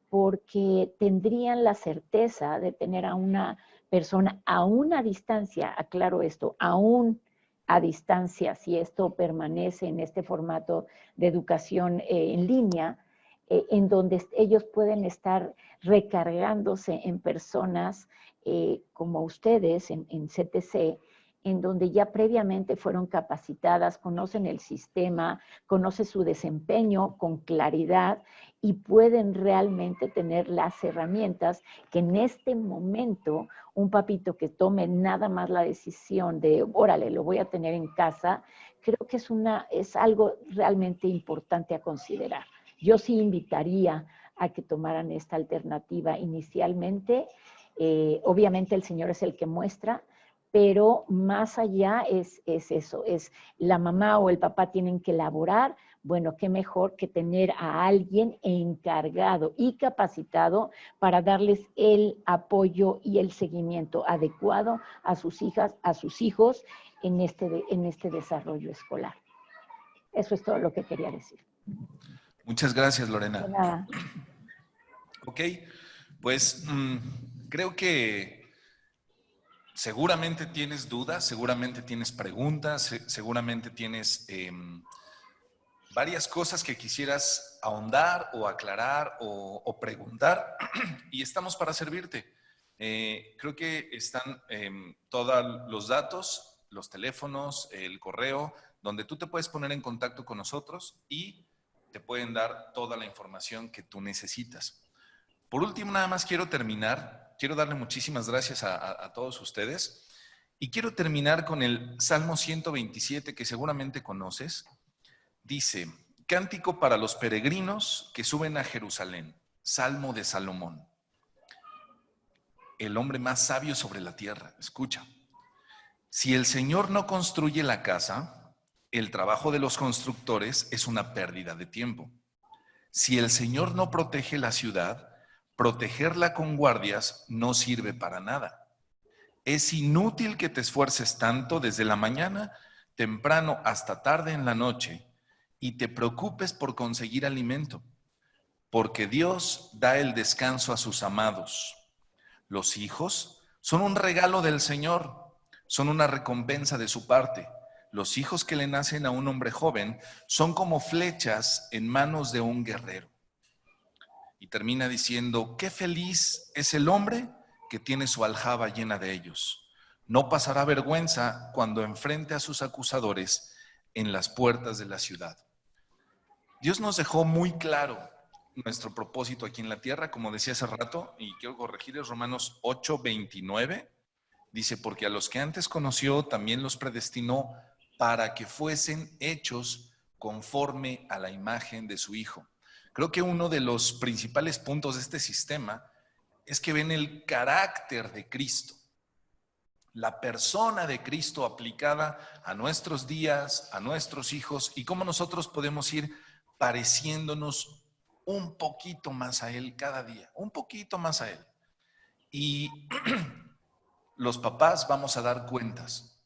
porque tendrían la certeza de tener a una persona a una distancia, aclaro esto, aún a distancia, si esto permanece en este formato de educación en línea, en donde ellos pueden estar recargándose en personas como ustedes en CTC, en donde ya previamente fueron capacitadas, conocen el sistema, conocen su desempeño con claridad y pueden realmente tener las herramientas que en este momento un papito que tome nada más la decisión de, órale, lo voy a tener en casa, creo que es algo realmente importante a considerar. Yo sí invitaría a que tomaran esta alternativa inicialmente. Obviamente el Señor es el que muestra, pero más allá es eso, es la mamá o el papá tienen que elaborar. Bueno, qué mejor que tener a alguien encargado y capacitado para darles el apoyo y el seguimiento adecuado a sus hijas, a sus hijos en este desarrollo escolar. Eso es todo lo que quería decir. Muchas gracias, Lorena. De nada. Ok, pues creo que Seguramente tienes dudas, seguramente tienes preguntas, seguramente tienes varias cosas que quisieras ahondar o aclarar o preguntar y estamos para servirte. Creo que están todos los datos, los teléfonos, el correo, donde tú te puedes poner en contacto con nosotros y te pueden dar toda la información que tú necesitas. Por último, nada más quiero terminar, quiero darle muchísimas gracias a todos ustedes y quiero terminar con el Salmo 127 que seguramente conoces. Dice, cántico para los peregrinos que suben a Jerusalén, Salmo de Salomón. El hombre más sabio sobre la tierra, escucha. Si el Señor no construye la casa, el trabajo de los constructores es una pérdida de tiempo. Si el Señor no protege la ciudad, protegerla con guardias no sirve para nada. Es inútil que te esfuerces tanto desde la mañana, temprano hasta tarde en la noche, y te preocupes por conseguir alimento, porque Dios da el descanso a sus amados. Los hijos son un regalo del Señor, son una recompensa de su parte. Los hijos que le nacen a un hombre joven son como flechas en manos de un guerrero. Y termina diciendo, qué feliz es el hombre que tiene su aljaba llena de ellos. No pasará vergüenza cuando enfrente a sus acusadores en las puertas de la ciudad. Dios nos dejó muy claro nuestro propósito aquí en la tierra, como decía hace rato, y quiero corregir, es Romanos 8:29, dice, porque a los que antes conoció también los predestinó para que fuesen hechos conforme a la imagen de su Hijo. Creo que uno de los principales puntos de este sistema es que ven el carácter de Cristo, la persona de Cristo aplicada a nuestros días, a nuestros hijos, y cómo nosotros podemos ir pareciéndonos un poquito más a Él cada día, un poquito más a Él. Y los papás vamos a dar cuentas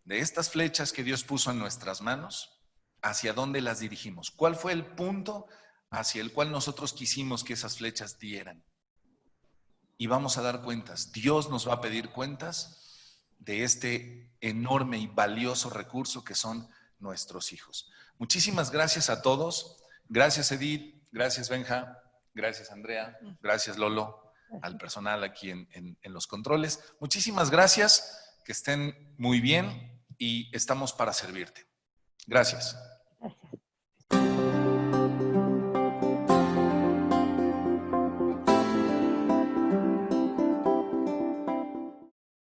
de estas flechas que Dios puso en nuestras manos, hacia dónde las dirigimos. ¿Cuál fue el punto hacia el cual nosotros quisimos que esas flechas dieran? Y vamos a dar cuentas. Dios nos va a pedir cuentas de este enorme y valioso recurso que son nuestros hijos. Muchísimas gracias a todos. Gracias, Edith. Gracias, Benja. Gracias, Andrea. Gracias, Lolo. Al personal aquí en los controles. Muchísimas gracias. Que estén muy bien y estamos para servirte. Gracias.